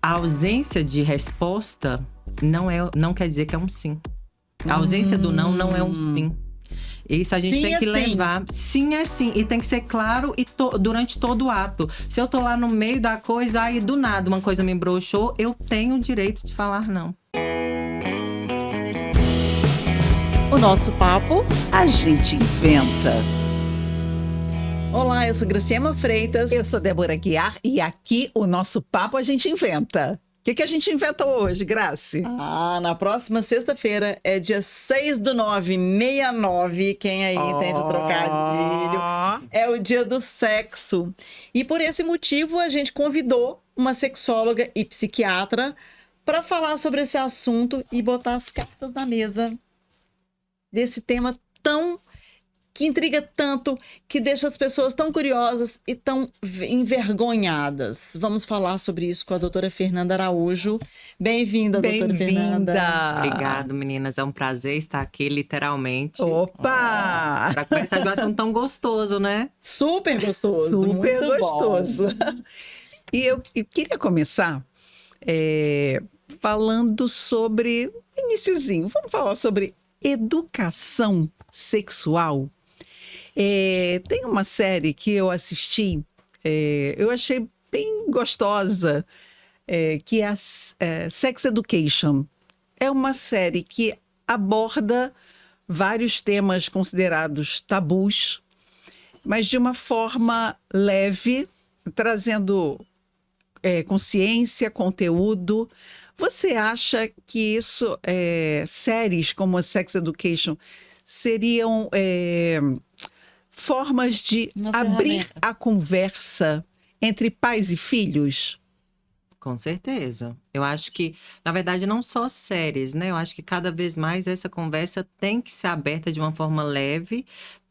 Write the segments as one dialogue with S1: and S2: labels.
S1: a ausência de resposta não quer dizer que é um sim. A ausência do não é um sim. Isso a gente
S2: Sim
S1: tem que
S2: é
S1: levar. Sim é sim. E tem que ser claro e durante todo o ato. Se eu tô lá no meio da coisa, aí do nada uma coisa me broxou, eu tenho o direito de falar não.
S3: O nosso papo a gente inventa.
S2: Olá, eu sou Graciema Freitas.
S3: Eu sou Débora Guiar e aqui o nosso papo a gente inventa. O que a gente inventa hoje, Graci?
S2: Na próxima sexta-feira é dia 6/9, 69. Quem aí entende o trocadilho? É o dia do sexo. E por esse motivo a gente convidou uma sexóloga e psiquiatra para falar sobre esse assunto e botar as cartas na mesa desse tema que intriga tanto, que deixa as pessoas tão curiosas e tão envergonhadas. Vamos falar sobre isso com a doutora Fernanda Araújo. Bem-vinda, doutora Fernanda.
S1: Obrigada, meninas. É um prazer estar aqui, literalmente.
S3: Opa!
S1: Para conversar de um assunto tão gostoso, né?
S2: Super gostoso.
S3: Super
S2: muito
S3: gostoso.
S2: Bom.
S3: E eu queria começar falando sobre iniciozinho. Vamos falar sobre educação sexual. Tem uma série que eu assisti, eu achei bem gostosa, que é a Sex Education. É uma série que aborda vários temas considerados tabus, mas de uma forma leve, trazendo consciência, conteúdo. Você acha que isso, séries como a Sex Education, seriam formas de abrir a conversa entre pais e filhos?
S1: Com certeza. Eu acho que, na verdade, não só séries, né? Eu acho que cada vez mais essa conversa tem que ser aberta de uma forma leve,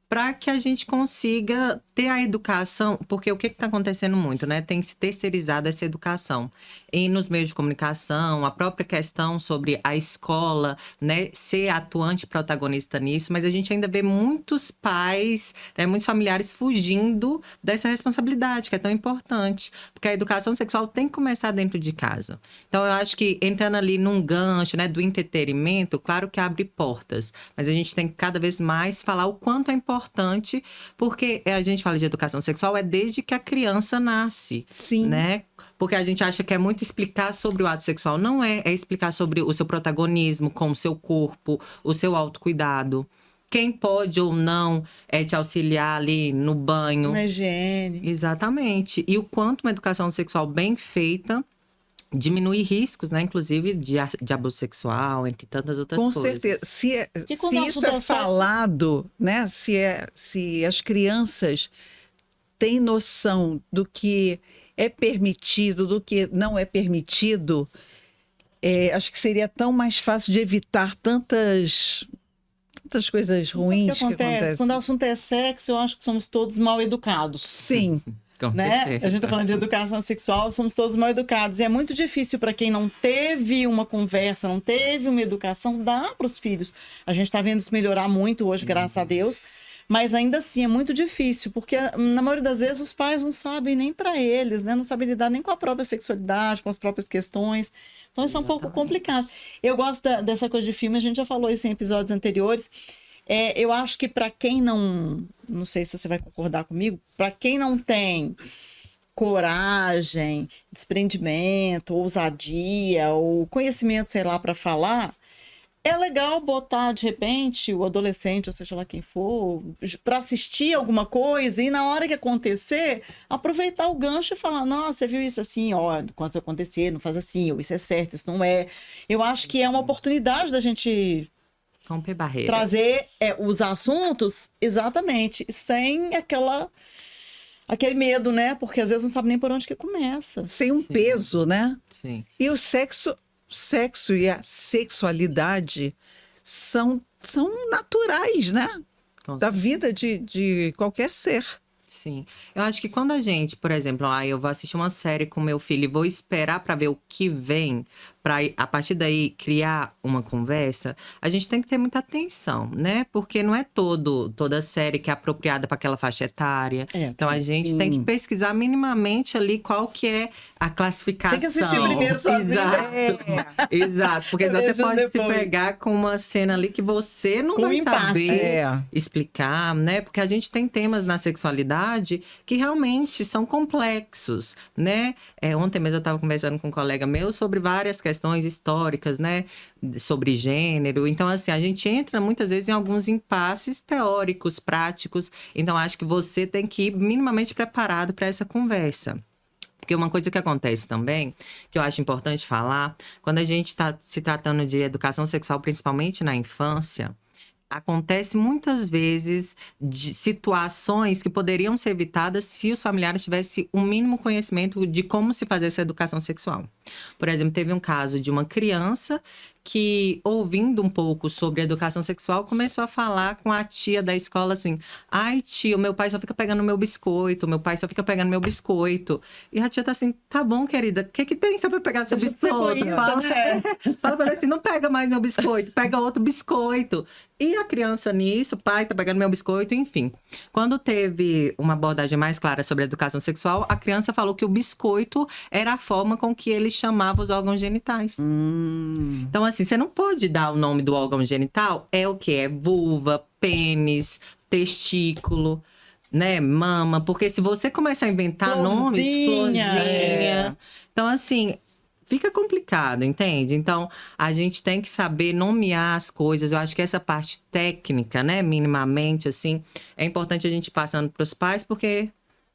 S1: para que a gente consiga ter a educação, porque o que está acontecendo muito, né? Tem se terceirizado essa educação. E nos meios de comunicação, a própria questão sobre a escola, né? Ser atuante protagonista nisso, mas a gente ainda vê muitos pais, né? Muitos familiares fugindo dessa responsabilidade, que é tão importante. Porque a educação sexual tem que começar dentro de casa. Então, eu acho que entrando ali num gancho, né? Do entretenimento, claro que abre portas, mas a gente tem que cada vez mais falar o quanto é importante, porque a gente fala de educação sexual desde que a criança nasce.
S3: Sim.
S1: Né? Porque a gente acha que é muito explicar sobre o ato sexual. Não é explicar sobre o seu protagonismo com o seu corpo, o seu autocuidado. Quem pode ou não te auxiliar ali no banho.
S2: Na higiene.
S1: Exatamente. E o quanto uma educação sexual bem feita diminui riscos, né? Inclusive de abuso sexual, entre tantas outras coisas.
S3: Com certeza. Se isso é falado, né? Se as crianças têm noção do que é permitido, do que não é permitido, acho que seria tão mais fácil de evitar tantas coisas ruins que acontecem.
S2: Quando o assunto é sexo, eu acho que somos todos mal educados.
S3: Sim.
S2: Né? A gente está falando de educação sexual, somos todos mal educados. E é muito difícil para quem não teve uma conversa, não teve uma educação, dar para os filhos. A gente está vendo isso melhorar muito hoje, graças a Deus. Mas ainda assim é muito difícil, porque na maioria das vezes os pais não sabem nem para eles, né? Não sabem lidar nem com a própria sexualidade, com as próprias questões. Então isso é um pouco complicado. Eu gosto dessa coisa de filme, a gente já falou isso em episódios anteriores. Eu acho que para quem não sei se você vai concordar comigo, para quem não tem coragem, desprendimento, ousadia, ou conhecimento, sei lá, para falar, é legal botar, de repente, o adolescente, ou seja lá quem for, para assistir alguma coisa e na hora que acontecer, aproveitar o gancho e falar, nossa, você viu isso assim, ó, quando acontecer, não faz assim, ou isso é certo, isso não é. Eu acho que é uma oportunidade da gente
S1: romper barreiras.
S2: Trazer os assuntos, exatamente, sem aquele medo, né? Porque às vezes não sabe nem por onde que começa.
S3: Sem um peso, né?
S1: Sim.
S3: E o sexo e a sexualidade são naturais, né? Da vida de qualquer ser.
S1: Sim. Eu acho que quando a gente, por exemplo, eu vou assistir uma série com meu filho e vou esperar para ver o que vem, para a partir daí criar uma conversa, a gente tem que ter muita atenção, né? Porque não é toda série que é apropriada para aquela faixa etária. Então a gente tem que pesquisar minimamente ali qual que é a classificação.
S2: Tem que assistir primeiro sozinho.
S1: Exato, porque senão você pode se pegar com uma cena ali que você não vai saber explicar, né? Porque a gente tem temas na sexualidade que realmente são complexos, né? Ontem mesmo eu estava conversando com um colega meu sobre várias questões históricas, né? Sobre gênero. Então, assim, a gente entra muitas vezes em alguns impasses teóricos, práticos. Então, acho que você tem que ir minimamente preparado para essa conversa. Porque uma coisa que acontece também, que eu acho importante falar, quando a gente está se tratando de educação sexual, principalmente na infância, acontece muitas vezes de situações que poderiam ser evitadas se os familiares tivessem o mínimo conhecimento de como se fazer essa educação sexual. Por exemplo, teve um caso de uma criança que, ouvindo um pouco sobre educação sexual, começou a falar com a tia da escola assim: ai, tia, meu pai só fica pegando meu biscoito, meu pai só fica pegando meu biscoito. E a tia tá assim: tá bom, querida, o que tem só pra pegar seu biscoito? Fala pra ele assim: não pega mais meu biscoito, pega outro biscoito. E a criança nisso, pai tá pegando meu biscoito, enfim. Quando teve uma abordagem mais clara sobre a educação sexual, a criança falou que o biscoito era a forma com que ele chamava os órgãos genitais. Então, assim, você não pode dar o nome do órgão genital, é o que? É vulva, pênis, testículo, né? Mama. Porque se você começar a inventar nomes, florzinha. Então, assim, fica complicado, entende? Então, a gente tem que saber nomear as coisas. Eu acho que essa parte técnica, né, minimamente, assim, é importante a gente ir passando para os pais, porque,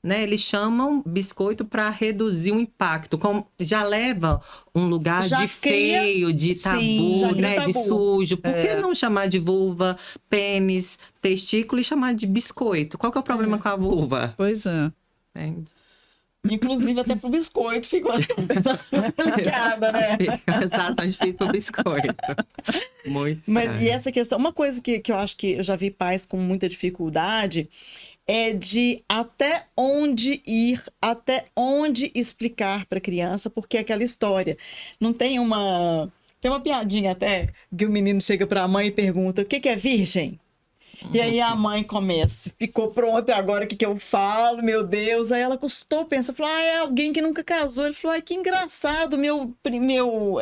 S1: né, eles chamam biscoito para reduzir o impacto. Como já leva um lugar de feio, de tabu, né, de sujo. Por que não chamar de vulva, pênis, testículo e chamar de biscoito? Qual que é o problema com a vulva?
S3: Pois é.
S1: Entende?
S2: Inclusive, até pro biscoito ficou complicada, né?
S1: Exato, difícil pro biscoito. Muito.
S2: Mas, e essa questão, uma coisa que eu acho que eu já vi pais com muita dificuldade é de até onde ir, até onde explicar para a criança, porque é aquela história. Não tem uma... Tem uma piadinha até, que o menino chega para a mãe e pergunta: o que é virgem? E aí a mãe começa: ficou pronta, agora o que eu falo, meu Deus? Aí ela custou, pensa, falou: é alguém que nunca casou. Ele falou: ai, que engraçado, meu primo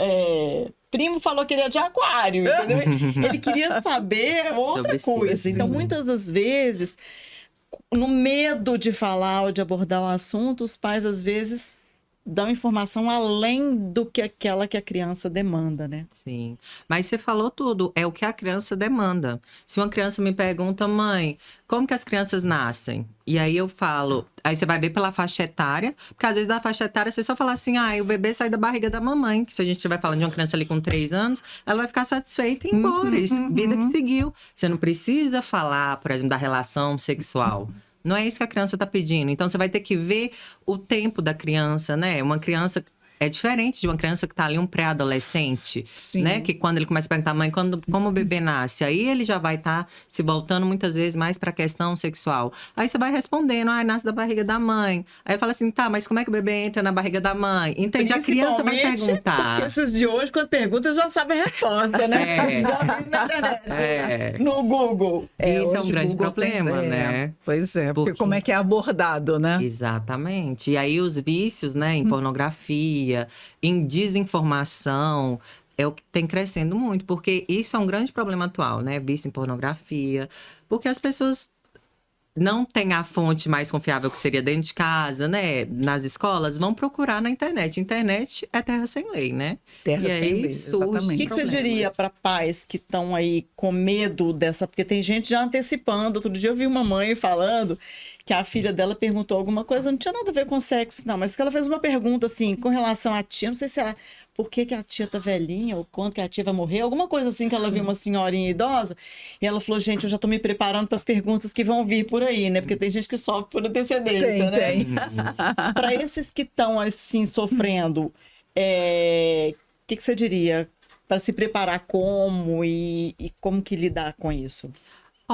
S2: falou que ele é de aquário, entendeu? Ele queria saber outra coisa. Então, muitas das vezes, no medo de falar ou de abordar o assunto, os pais, às vezes, dão informação além do que aquela que a criança demanda, né?
S1: Sim. Mas você falou tudo, é o que a criança demanda. Se uma criança me pergunta: mãe, como que as crianças nascem? E aí eu falo, aí você vai ver pela faixa etária, porque às vezes da faixa etária você só fala assim: o bebê sai da barriga da mamãe. Que se a gente estiver falando de uma criança ali com 3 anos, ela vai ficar satisfeita e ir embora, vida que seguiu. Você não precisa falar, por exemplo, da relação sexual. Não é isso que a criança está pedindo. Então, você vai ter que ver o tempo da criança, né? Uma criança é diferente de uma criança que está ali, um pré-adolescente, né? Que quando ele começa a perguntar: mãe, como o bebê nasce? Aí ele já vai estar se voltando muitas vezes mais para a questão sexual. Aí você vai respondendo: nasce da barriga da mãe. Aí fala assim: tá, mas como é que o bebê entra na barriga da mãe? Entende? A criança vai perguntar.
S2: Porque esses de hoje, quando perguntam, já sabem a resposta, né? Já vi na internet, no Google.
S1: Isso é um grande problema, né?
S3: Pois é, porque como é que é abordado, né?
S1: Exatamente. E aí os vícios, né, em pornografia, em desinformação, é o que tem crescendo muito, porque isso é um grande problema atual, né? Vício em pornografia, porque as pessoas não têm a fonte mais confiável, que seria dentro de casa, né? Nas escolas, vão procurar na internet. Internet é terra sem lei, né?
S3: Terra
S1: e
S3: sem
S1: aí
S3: lei,
S1: surge
S2: O que você diria para pais que estão aí com medo dessa... Porque tem gente já antecipando. Outro dia eu vi uma mãe falando que a filha dela perguntou alguma coisa, não tinha nada a ver com sexo, não, mas que ela fez uma pergunta, assim, com relação à tia, não sei se era por que a tia tá velhinha, ou quando que a tia vai morrer, alguma coisa assim, que ela viu uma senhorinha idosa, e ela falou: gente, eu já tô me preparando para as perguntas que vão vir por aí, né, porque tem gente que sofre por antecedência, né?
S3: Tem.
S2: Para esses que estão, assim, sofrendo, o que você diria para se preparar como e como que lidar com isso?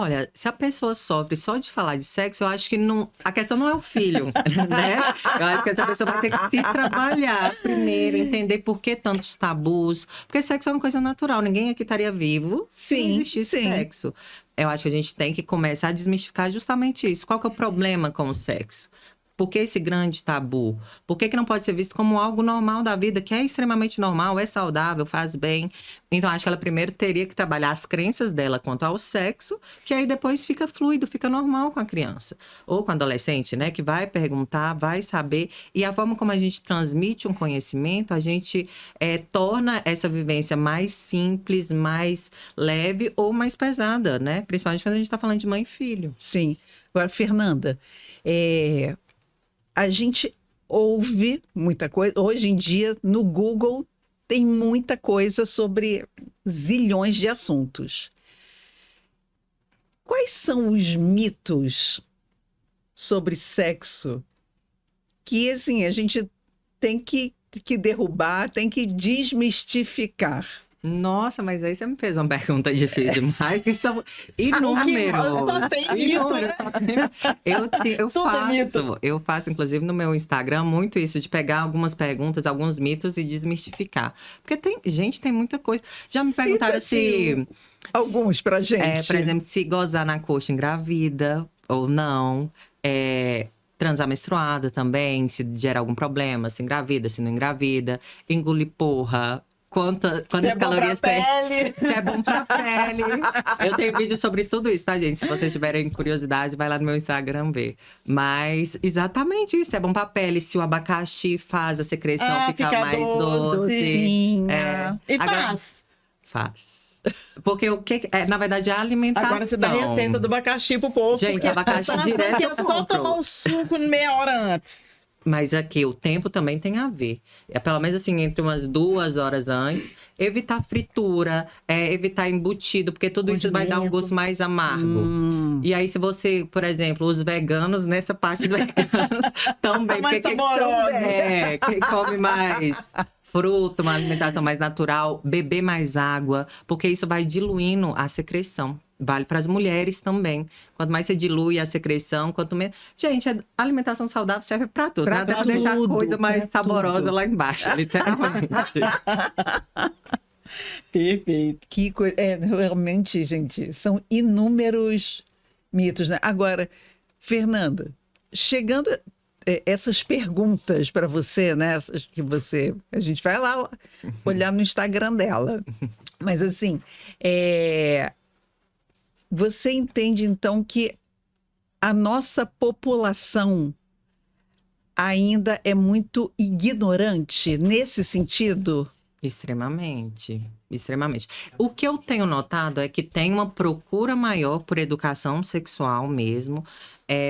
S1: Olha, se a pessoa sofre só de falar de sexo, eu acho que não, a questão não é o filho, né? Eu acho que essa pessoa vai ter que se trabalhar primeiro, entender por que tantos tabus. Porque sexo é uma coisa natural, ninguém aqui estaria vivo se não
S3: Sim,
S1: existisse
S3: sim.
S1: sexo. Eu acho que a gente tem que começar a desmistificar justamente isso. Qual que é o problema com o sexo? Por que esse grande tabu? Por que não pode ser visto como algo normal da vida, que é extremamente normal, é saudável, faz bem? Então, acho que ela primeiro teria que trabalhar as crenças dela quanto ao sexo, que aí depois fica fluido, fica normal com a criança. Ou com o adolescente, né? Que vai perguntar, vai saber. E a forma como a gente transmite um conhecimento, a gente torna essa vivência mais simples, mais leve ou mais pesada, né? Principalmente quando a gente está falando de mãe e filho.
S3: Sim. Agora, Fernanda, a gente ouve muita coisa. Hoje em dia, no Google, tem muita coisa sobre zilhões de assuntos. Quais são os mitos sobre sexo que, assim, a gente tem que derrubar, tem que desmistificar?
S1: Nossa, mas aí você me fez uma pergunta difícil demais, que são inúmeros. Eu faço, inclusive, no meu Instagram, muito isso, de pegar algumas perguntas, alguns mitos e desmistificar. Porque tem muita coisa. Já me perguntaram se...
S3: Alguns pra gente.
S1: Por exemplo, se gozar na coxa engravida ou não. Transar menstruada também, se gera algum problema, se engravida, se não engravida. Engolir porra. Quantas calorias tem? Se é bom pra pele. Eu tenho vídeo sobre tudo isso, tá, gente? Se vocês tiverem curiosidade, vai lá no meu Instagram ver. Mas, exatamente isso. Se é bom pra pele, se o abacaxi faz a secreção ficar mais doce.
S2: E faz?
S1: Faz. Porque o que na verdade, é a alimentação.
S2: Agora você dá a receita do abacaxi pro povo.
S1: Gente, abacaxi direto
S2: que é só tomar um suco meia hora antes.
S1: Mas aqui, o tempo também tem a ver. Pelo menos assim, entre umas 2 horas antes. Evitar fritura, evitar embutido, porque tudo isso vai dar um gosto mais amargo. E aí, se você, por exemplo, os veganos, nessa parte dos veganos, também.
S2: Mais saborosos.
S1: Quem come mais fruta, uma alimentação mais natural, beber mais água, porque isso vai diluindo a secreção. Vale para as mulheres também. Quanto mais você dilui a secreção, quanto menos... Gente, a alimentação saudável serve para tudo. Até para deixar a coisa mais saborosa lá embaixo, literalmente.
S2: Perfeito.
S3: Que coisa... realmente, gente, são inúmeros mitos, né? Agora, Fernanda, chegando... essas perguntas para você, né? A gente vai lá olhar no Instagram dela. Mas assim, você entende então que a nossa população ainda é muito ignorante nesse sentido?
S1: Extremamente, extremamente. O que eu tenho notado é que tem uma procura maior por educação sexual mesmo,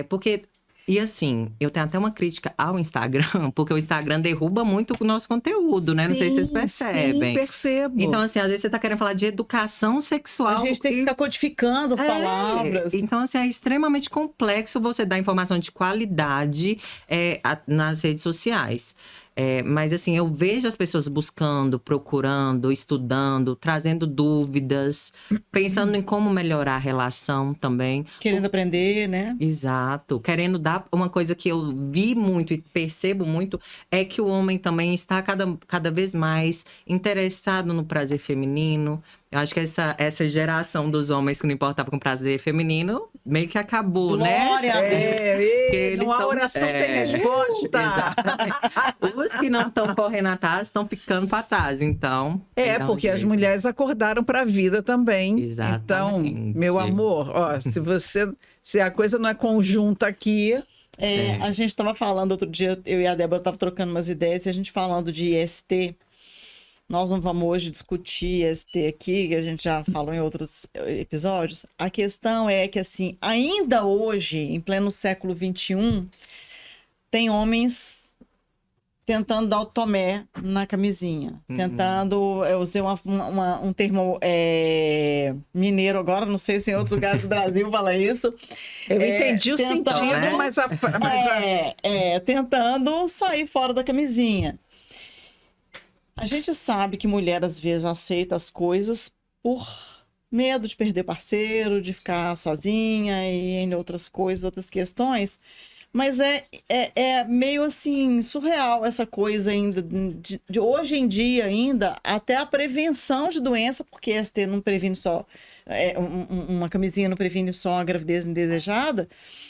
S1: porque... E assim, eu tenho até uma crítica ao Instagram, porque o Instagram derruba muito o nosso conteúdo, né? Não sei se vocês percebem.
S3: Sim, percebo.
S1: Então, assim, às vezes você tá querendo falar de educação sexual.
S2: A gente tem que ficar codificando as palavras.
S1: Então, assim, é extremamente complexo você dar informação de qualidade nas redes sociais. Mas, assim, eu vejo as pessoas buscando, procurando, estudando, trazendo dúvidas, pensando em como melhorar a relação também.
S2: Querendo aprender, né?
S1: Exato. Querendo dar uma coisa que eu vi muito e percebo muito, é que o homem também está cada vez mais interessado no prazer feminino. Eu acho que essa geração dos homens que não importava com prazer feminino, meio que acabou,
S2: Glória
S1: né?
S3: Não há oração sem resposta.
S1: Exatamente. Os que não estão correndo atrás estão ficando para trás, então...
S3: porque as mulheres acordaram para a vida também.
S1: Exatamente.
S3: Então, meu amor, se a coisa não é conjunta aqui...
S2: A gente estava falando outro dia, eu e a Débora estávamos trocando umas ideias, e a gente falando de IST. Nós não vamos hoje discutir IST aqui, que a gente já falou em outros episódios. A questão é que, assim, ainda hoje, em pleno século XXI, tem homens tentando dar o tomé na camisinha. Tentando... Eu usei um termo mineiro agora, não sei se em outros lugares do Brasil fala isso.
S3: Eu entendi o sentido, mas
S2: tentando sair fora da camisinha. A gente sabe que mulher, às vezes, aceita as coisas por medo de perder parceiro, de ficar sozinha e em outras coisas, outras questões. Mas é meio assim, surreal essa coisa ainda, de hoje em dia ainda, até a prevenção de doença, porque ST não previne só, uma camisinha não previne só a gravidez indesejada.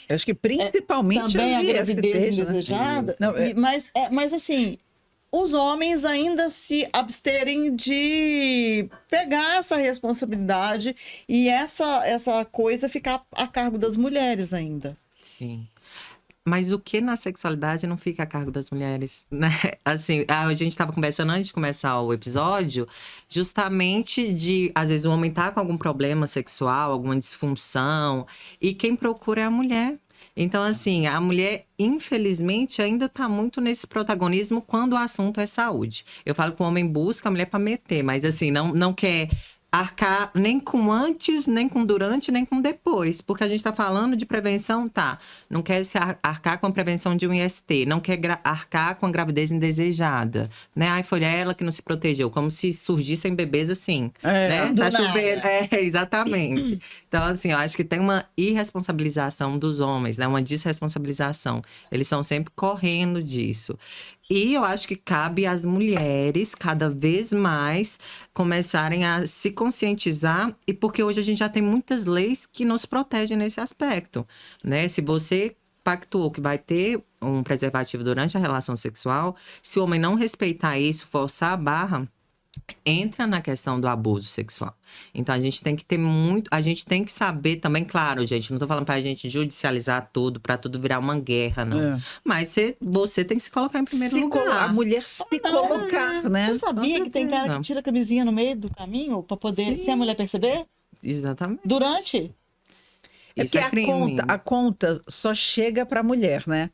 S3: Eu acho que principalmente
S2: também a
S3: as
S2: gravidez
S3: ISTs, né?
S2: indesejada.
S3: Não,
S2: Mas assim, os homens ainda se absterem de pegar essa responsabilidade e essa coisa ficar a cargo das mulheres ainda.
S1: Sim. Mas o que na sexualidade não fica a cargo das mulheres, né? Assim, a gente estava conversando antes de começar o episódio, justamente de, às vezes, o homem tá com algum problema sexual, alguma disfunção, e quem procura é a mulher. Então, assim, a mulher, infelizmente, ainda tá muito nesse protagonismo quando o assunto é saúde. Eu falo que o homem busca a mulher para meter, mas, assim, não quer arcar nem com antes, nem com durante, nem com depois. Porque a gente está falando de prevenção, tá? Não quer se arcar com a prevenção de um IST, não quer arcar com a gravidez indesejada, né? Ai, foi ela que não se protegeu, como se surgissem bebês assim, né? Tá chovendo. Exatamente. Então, assim, eu acho que tem uma irresponsabilização dos homens, né? Uma desresponsabilização. Eles estão sempre correndo disso. E eu acho que cabe às mulheres, cada vez mais, começarem a se conscientizar. E porque hoje a gente já tem muitas leis que nos protegem nesse aspecto, né? Se você pactuou que vai ter um preservativo durante a relação sexual, se o homem não respeitar isso, forçar a barra, entra na questão do abuso sexual. Então, a gente tem que ter muito... A gente tem que saber também, claro, gente, não tô falando pra gente judicializar tudo, pra tudo virar uma guerra, não. Mas você tem que se colocar em primeiro lugar.
S3: A mulher se colocar, né?
S2: Você sabia que tem cara que tira a camisinha no meio do caminho pra poder, sem a mulher perceber?
S1: Exatamente.
S2: Durante?
S1: Isso é crime.
S3: A conta só chega pra mulher, né?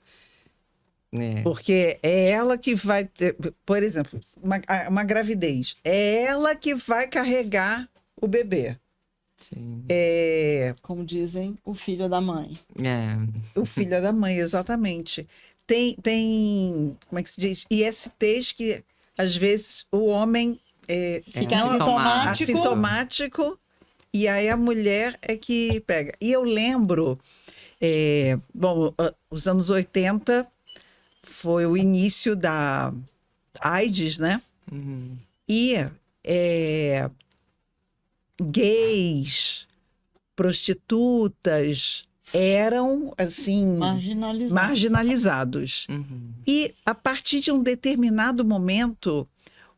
S1: É.
S3: Porque é ela que vai ter, por exemplo, uma gravidez. É ela que vai carregar o bebê.
S1: Sim.
S2: Como dizem, o filho é da mãe.
S3: O filho é da mãe, exatamente. Tem, como é que se diz? ISTs que, às vezes, o homem
S2: Fica
S3: assintomático e aí a mulher é que pega. E eu lembro, bom, os anos 80... foi o início da AIDS, né?
S1: Uhum.
S3: E gays, prostitutas eram, assim, marginalizados.
S1: Uhum.
S3: E, a partir de um determinado momento,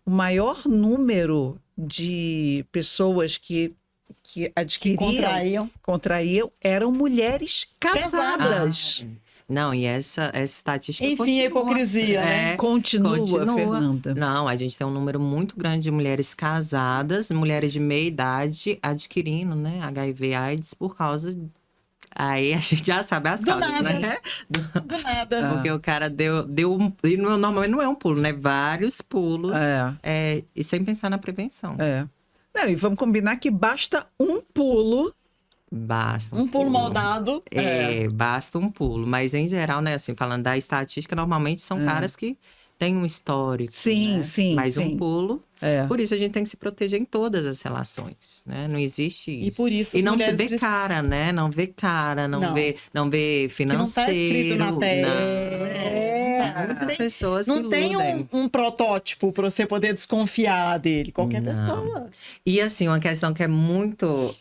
S3: o maior número de pessoas que adquiriam, contraíam, eram mulheres casadas.
S1: Não, e essa estatística
S2: Enfim,
S1: continua.
S2: a hipocrisia, né?
S3: Continua, Fernanda.
S1: Não, a gente tem um número muito grande de mulheres casadas, mulheres de meia idade adquirindo, né, HIV AIDS por causa... Aí a gente já sabe as causas, né?
S2: Do nada.
S1: Porque o cara deu e normalmente não é um pulo, né? Vários pulos. E sem pensar na prevenção.
S3: Não, e vamos combinar que basta um pulo.
S1: Basta
S2: um pulo mal dado.
S1: Basta um pulo. Mas, em geral, né, assim, falando da estatística, normalmente são caras que têm um histórico.
S3: Sim,
S1: né?
S3: sim.
S1: Mais
S3: sim.
S1: um pulo. Por isso a gente tem que se proteger em todas as relações, né? Não existe isso.
S2: E por isso
S1: e não vê cara, né? Não vê cara, não vê financeiro.
S2: Que não tá escrito na tela.
S1: Muitas pessoas se
S2: não tem um protótipo para você poder desconfiar dele. Qualquer pessoa.
S1: E assim, uma questão que é muito...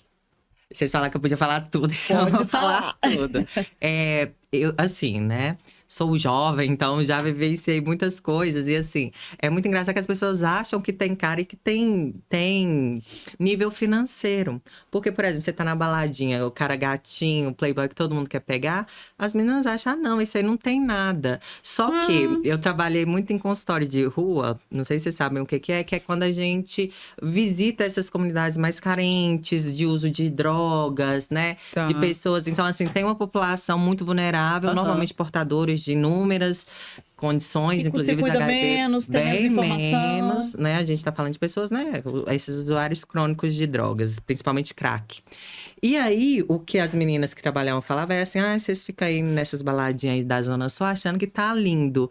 S1: Vocês falaram que eu podia falar tudo.
S2: Pode
S1: eu vou falar tudo. Eu, assim, né? Sou jovem, então já vivenciei muitas coisas. E assim, é muito engraçado que as pessoas acham que tem cara e que tem nível financeiro. Porque, por exemplo, você tá na baladinha, o cara gatinho, o playboy que todo mundo quer pegar, as meninas acham, não, isso aí não tem nada. Só que eu trabalhei muito em consultório de rua, não sei se vocês sabem o que é quando a gente visita essas comunidades mais carentes, de uso de drogas, né?
S3: Tá.
S1: De pessoas. Então, assim, tem uma população muito vulnerável, normalmente portadores de inúmeras condições, inclusive
S2: se cuida
S1: HIV,
S2: menos, tem
S1: bem
S2: menos informação.
S1: menos, né? A gente tá falando de pessoas, né? Esses usuários crônicos de drogas, principalmente crack. E aí, o que as meninas que trabalhavam falavam é assim, vocês ficam aí nessas baladinhas aí da Zona Sul achando que tá lindo.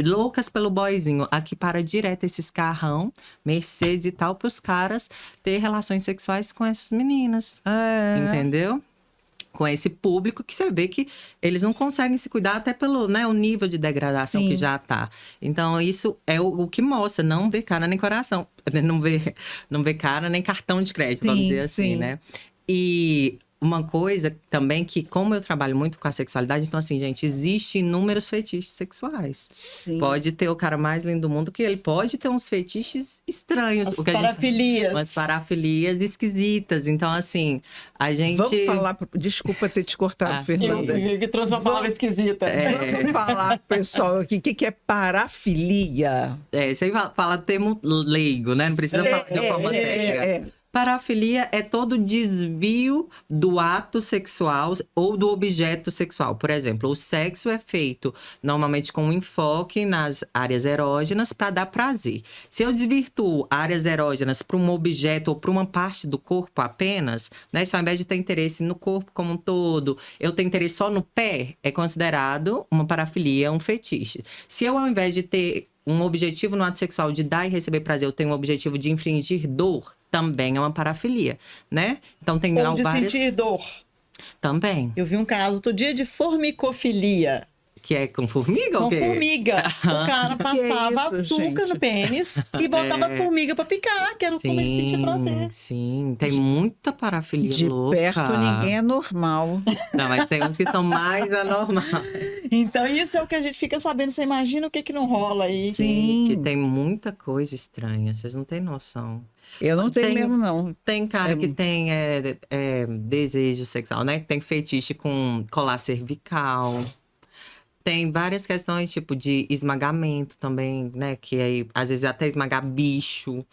S1: loucas pelo boyzinho. Aqui para direto esses carrão, Mercedes e tal, pros caras ter relações sexuais com essas meninas. Entendeu? Com esse público que você vê que eles não conseguem se cuidar até pelo, né, o nível de degradação que já tá. Então, isso é o que mostra, não vê cara nem coração. Não vê cara nem cartão de crédito, vamos dizer assim, né? E uma coisa também que, como eu trabalho muito com a sexualidade, então assim, gente, existem inúmeros fetiches sexuais.
S3: Sim.
S1: Pode ter o cara mais lindo do mundo, que ele pode ter uns fetiches estranhos.
S2: As parafilias.
S1: Umas parafilias esquisitas. Então, assim, a gente...
S3: Vamos falar... Desculpa ter te cortado, Fernanda.
S2: Eu que trouxe uma palavra esquisita.
S3: Vamos falar pro pessoal aqui o que é parafilia.
S1: Você fala termo leigo, né? Não precisa falar de uma forma técnica. Parafilia é todo desvio do ato sexual ou do objeto sexual. Por exemplo, o sexo é feito normalmente com um enfoque nas áreas erógenas para dar prazer. Se eu desvirtuo áreas erógenas para um objeto ou para uma parte do corpo apenas, né? Se ao invés de ter interesse no corpo como um todo, eu tenho interesse só no pé, é considerado uma parafilia, um fetiche. Se eu, ao invés de ter um objetivo no ato sexual de dar e receber prazer, eu tenho um objetivo de infligir dor, também é uma parafilia, né? Então tem
S2: ou de
S1: várias...
S2: sentir dor.
S1: Também.
S2: Eu vi um caso outro dia de formicofilia.
S1: Que é com formiga
S2: com
S1: ou quê?
S2: Formiga. O cara passava açúcar no pênis e botava as formigas pra picar, que era o que ele sentia prazer.
S1: Sim, tem muita parafilia
S3: de
S1: louca.
S3: De perto ninguém é normal.
S1: Não, mas tem uns que são mais anormais.
S2: Então isso é o que a gente fica sabendo. Você imagina o que não rola aí.
S3: Sim.
S1: Que tem muita coisa estranha, vocês não têm noção.
S3: Eu não tenho mesmo, não.
S1: Tem cara que tem desejo sexual, né? Que tem fetiche com colar cervical. Tem várias questões, tipo, de esmagamento também, né? Que aí, às vezes, até esmagar bicho.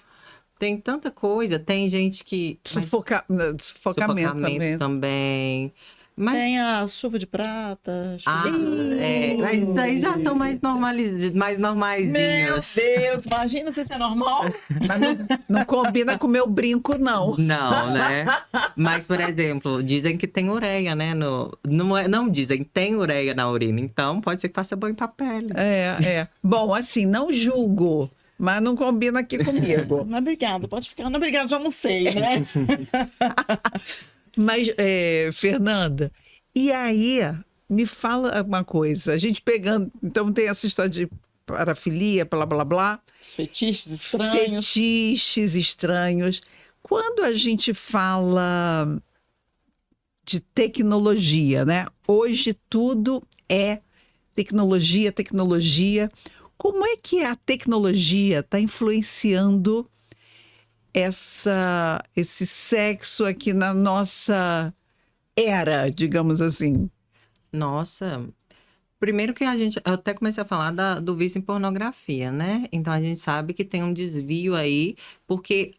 S1: Tem tanta coisa. Tem gente que...
S3: Sufocamento
S1: também. Mas...
S2: Tem a chuva de prata.
S1: Mas daí já estão mais normaizinhos.
S2: Meu Deus, imagina se isso é normal.
S3: Mas não combina com o meu brinco, não.
S1: Não, né? Mas, por exemplo, dizem que tem ureia, né? Não dizem, tem ureia na urina. Então, pode ser que faça banho pra pele.
S3: Bom, assim, não julgo. Mas não combina aqui comigo.
S2: Não, obrigada, pode ficar. Não, obrigada, já almocei, né?
S3: Mas, Fernanda, e aí, me fala uma coisa. A gente pegando... Então, tem essa história de parafilia, blá, blá, blá.
S2: Fetiches estranhos.
S3: Fetiches estranhos. Quando a gente fala de tecnologia, né? Hoje tudo é tecnologia, tecnologia. Como é que a tecnologia está influenciando esse sexo aqui na nossa era, digamos assim?
S1: Nossa, primeiro que eu até comecei a falar do vício em pornografia, né? Então a gente sabe que tem um desvio aí, porque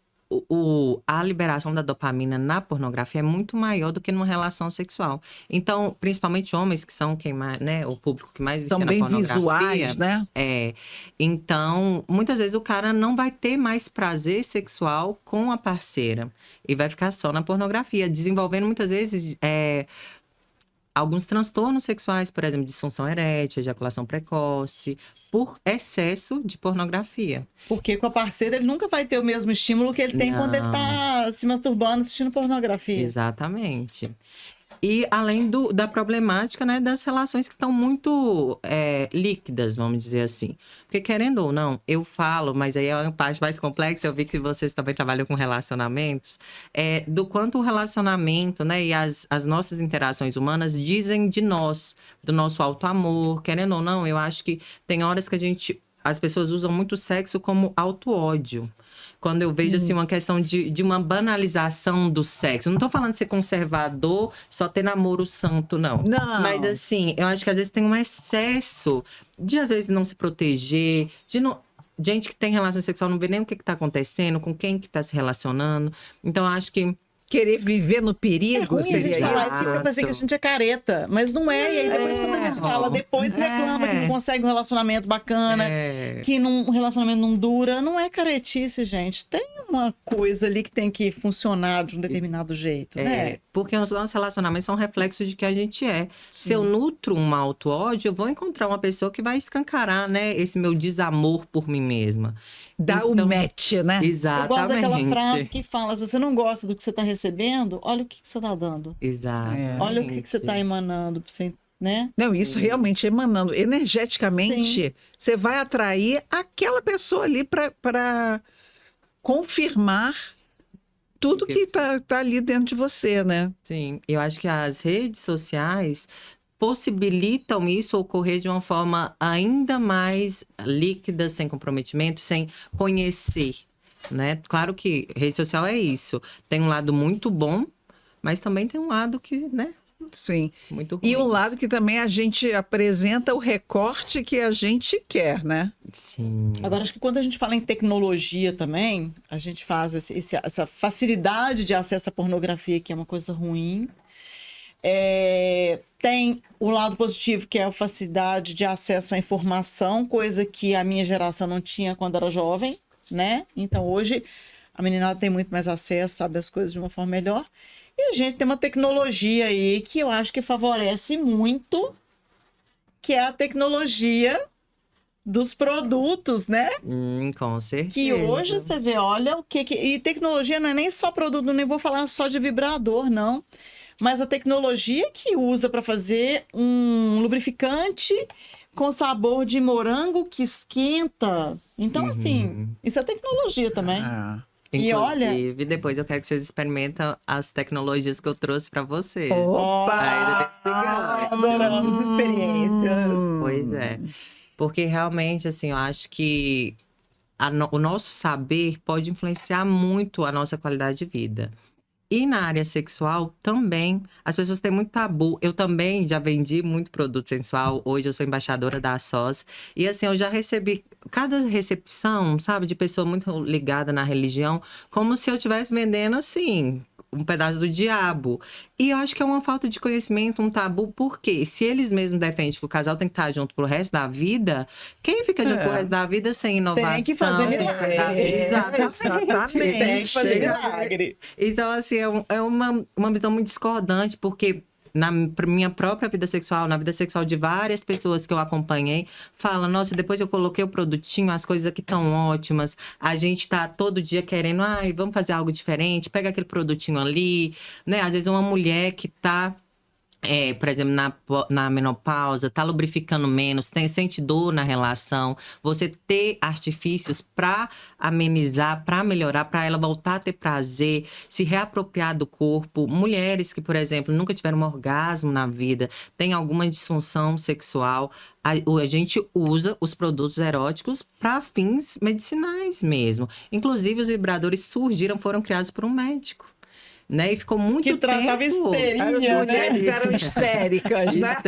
S1: a liberação da dopamina na pornografia é muito maior do que numa relação sexual. Então, principalmente homens, que são quem mais, né, o público que mais vicia na pornografia.
S3: São bem visuais, né?
S1: Então, muitas vezes o cara não vai ter mais prazer sexual com a parceira e vai ficar só na pornografia, desenvolvendo muitas vezes alguns transtornos sexuais, por exemplo, disfunção erétil, ejaculação precoce, por excesso de pornografia.
S2: Porque com a parceira ele nunca vai ter o mesmo estímulo que ele tem quando ele tá se masturbando, assistindo pornografia.
S1: Exatamente. E além da problemática, né, das relações que estão muito líquidas, vamos dizer assim. Porque querendo ou não, eu falo, mas aí é uma parte mais complexa, eu vi que vocês também trabalham com relacionamentos, do quanto o relacionamento, né, e as nossas interações humanas dizem de nós, do nosso auto-amor. Querendo ou não, eu acho que tem horas que as pessoas usam muito o sexo como auto-ódio. Quando eu vejo, assim, uma questão de uma banalização do sexo. Não tô falando de ser conservador, só ter namoro santo, não.
S3: Não.
S1: Mas, assim, eu acho que às vezes tem um excesso de, às vezes, não se proteger, de não... Gente que tem relação sexual não vê nem o que tá acontecendo, com quem que tá se relacionando. Então, eu acho que...
S3: Querer viver no perigo,
S2: ruim a gente falar aqui pra parecer que a gente é careta, mas não é. E aí depois quando a gente fala, depois reclama que não consegue um relacionamento bacana, que um relacionamento não dura. Não é caretice, gente. Tem uma coisa ali que tem que funcionar de um determinado jeito, né?
S1: Porque os nossos relacionamentos são reflexos de que a gente é. Se eu nutro um auto-ódio, eu vou encontrar uma pessoa que vai escancarar, né, esse meu desamor por mim mesma.
S3: Dá o match, né?
S1: Exatamente.
S2: Eu gosto daquela frase que fala, se você não gosta do que você está recebendo, olha o que você está dando.
S1: Exatamente.
S2: Olha o que você está emanando para você, né?
S3: Não, isso realmente emanando. Energeticamente, você vai atrair aquela pessoa ali para confirmar tudo que tá ali dentro de você, né?
S1: Sim, eu acho que as redes sociais possibilitam isso ocorrer de uma forma ainda mais líquida, sem comprometimento, sem conhecer, né? Claro que rede social é isso. Tem um lado muito bom, mas também tem um lado que, né?
S3: Sim.
S1: Muito ruim.
S3: E um lado que também a gente apresenta o recorte que a gente quer, né?
S1: Sim.
S2: Agora, acho que quando a gente fala em tecnologia também, a gente faz essa facilidade de acesso à pornografia, que é uma coisa ruim. Tem o lado positivo, que é a facilidade de acesso à informação, coisa que a minha geração não tinha quando era jovem, né? Então, hoje, a meninada tem muito mais acesso, sabe as coisas de uma forma melhor. E a gente tem uma tecnologia aí que eu acho que favorece muito, que é a tecnologia dos produtos, né?
S1: Com certeza.
S2: Que hoje você vê, olha o que... E tecnologia não é nem só produto, nem vou falar só de vibrador, não. Mas a tecnologia que usa para fazer um lubrificante com sabor de morango que esquenta. Então, assim, isso é tecnologia também. E olha...
S1: Inclusive, depois eu quero que vocês experimentem as tecnologias que eu trouxe para vocês.
S2: Opa! Adoramos experiências.
S1: Pois é. Porque realmente, assim, eu acho que o nosso saber pode influenciar muito a nossa qualidade de vida. E na área sexual também, as pessoas têm muito tabu. Eu também já vendi muito produto sensual. Hoje eu sou embaixadora da SOS. E assim, eu já recebi cada recepção, sabe, de pessoa muito ligada na religião, como se eu estivesse vendendo, assim, um pedaço do diabo. E eu acho que é uma falta de conhecimento, um tabu, porque se eles mesmos defendem que o casal tem que estar junto pro resto da vida, quem fica junto pro resto da vida sem inovação?
S2: Tem que fazer milagre.
S3: Exatamente.
S2: Tem que fazer milagre.
S1: Então, assim, é uma visão muito discordante, porque na minha própria vida sexual, na vida sexual de várias pessoas que eu acompanhei, fala, nossa, depois eu coloquei o produtinho, as coisas aqui estão ótimas, a gente tá todo dia querendo, ai, vamos fazer algo diferente, pega aquele produtinho ali, né? Às vezes uma mulher que tá... por exemplo, na menopausa, tá lubrificando menos, sente dor na relação, você ter artifícios para amenizar, para melhorar, para ela voltar a ter prazer, se reapropriar do corpo. Mulheres que, por exemplo, nunca tiveram um orgasmo na vida, têm alguma disfunção sexual, a gente usa os produtos eróticos para fins medicinais mesmo. Inclusive, os vibradores foram criados por um médico. Né? E ficou muito tempo...
S2: Que tratava histeria,
S3: né? Mulheres eram histéricas, né?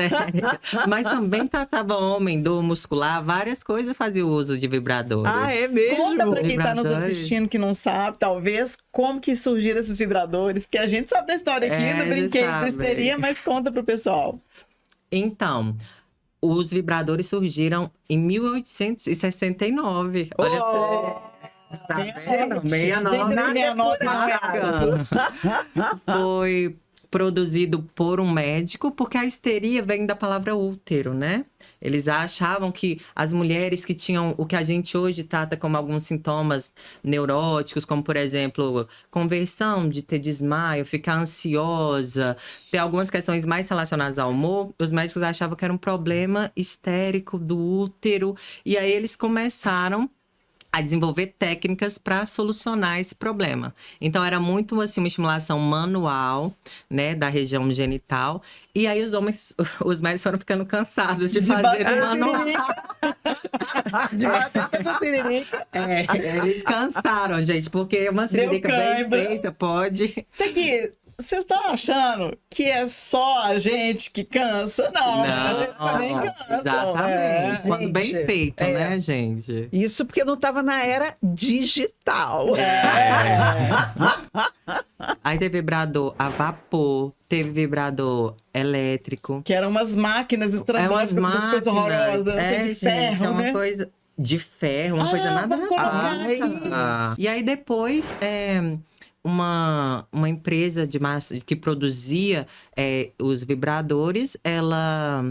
S1: Mas também tratava homem, dor muscular, várias coisas fazia uso de vibradores.
S3: Ah, é mesmo?
S2: Conta pra quem tá nos assistindo que não sabe, talvez, como que surgiram esses vibradores. Porque a gente sabe da história aqui, do brinquedo da histeria, mas conta pro pessoal.
S1: Então... Os vibradores surgiram em 1869. Olha só. Tá vendo? 69 foi produzido por um médico, porque a histeria vem da palavra útero, né? Eles achavam que as mulheres que tinham o que a gente hoje trata como alguns sintomas neuróticos, como, por exemplo, conversão, de ter desmaio, ficar ansiosa, ter algumas questões mais relacionadas ao humor, os médicos achavam que era um problema histérico do útero. E aí eles começaram a desenvolver técnicas para solucionar esse problema. Então, era muito, assim, uma estimulação manual, né, da região genital. E aí, os médicos foram ficando cansados de fazer o manual.
S2: De bater com siririca.
S1: Eles cansaram, gente, porque uma siririca bem feita pode...
S2: Isso aqui... Vocês estão achando que é só a gente que cansa? Não, também cansa.
S1: Exatamente. Quando
S3: gente,
S1: bem feito, né, gente?
S3: Isso porque não estava na era digital.
S1: Aí teve vibrador a vapor, teve vibrador elétrico.
S2: Que eram umas máquinas estrambólicas, coisas horrorosas.
S1: Gente,
S2: ferro,
S1: é uma
S2: né?
S1: coisa... de ferro, uma coisa nada
S2: vamos colocar aqui.
S1: E aí depois uma empresa de massa que produzia os vibradores, ela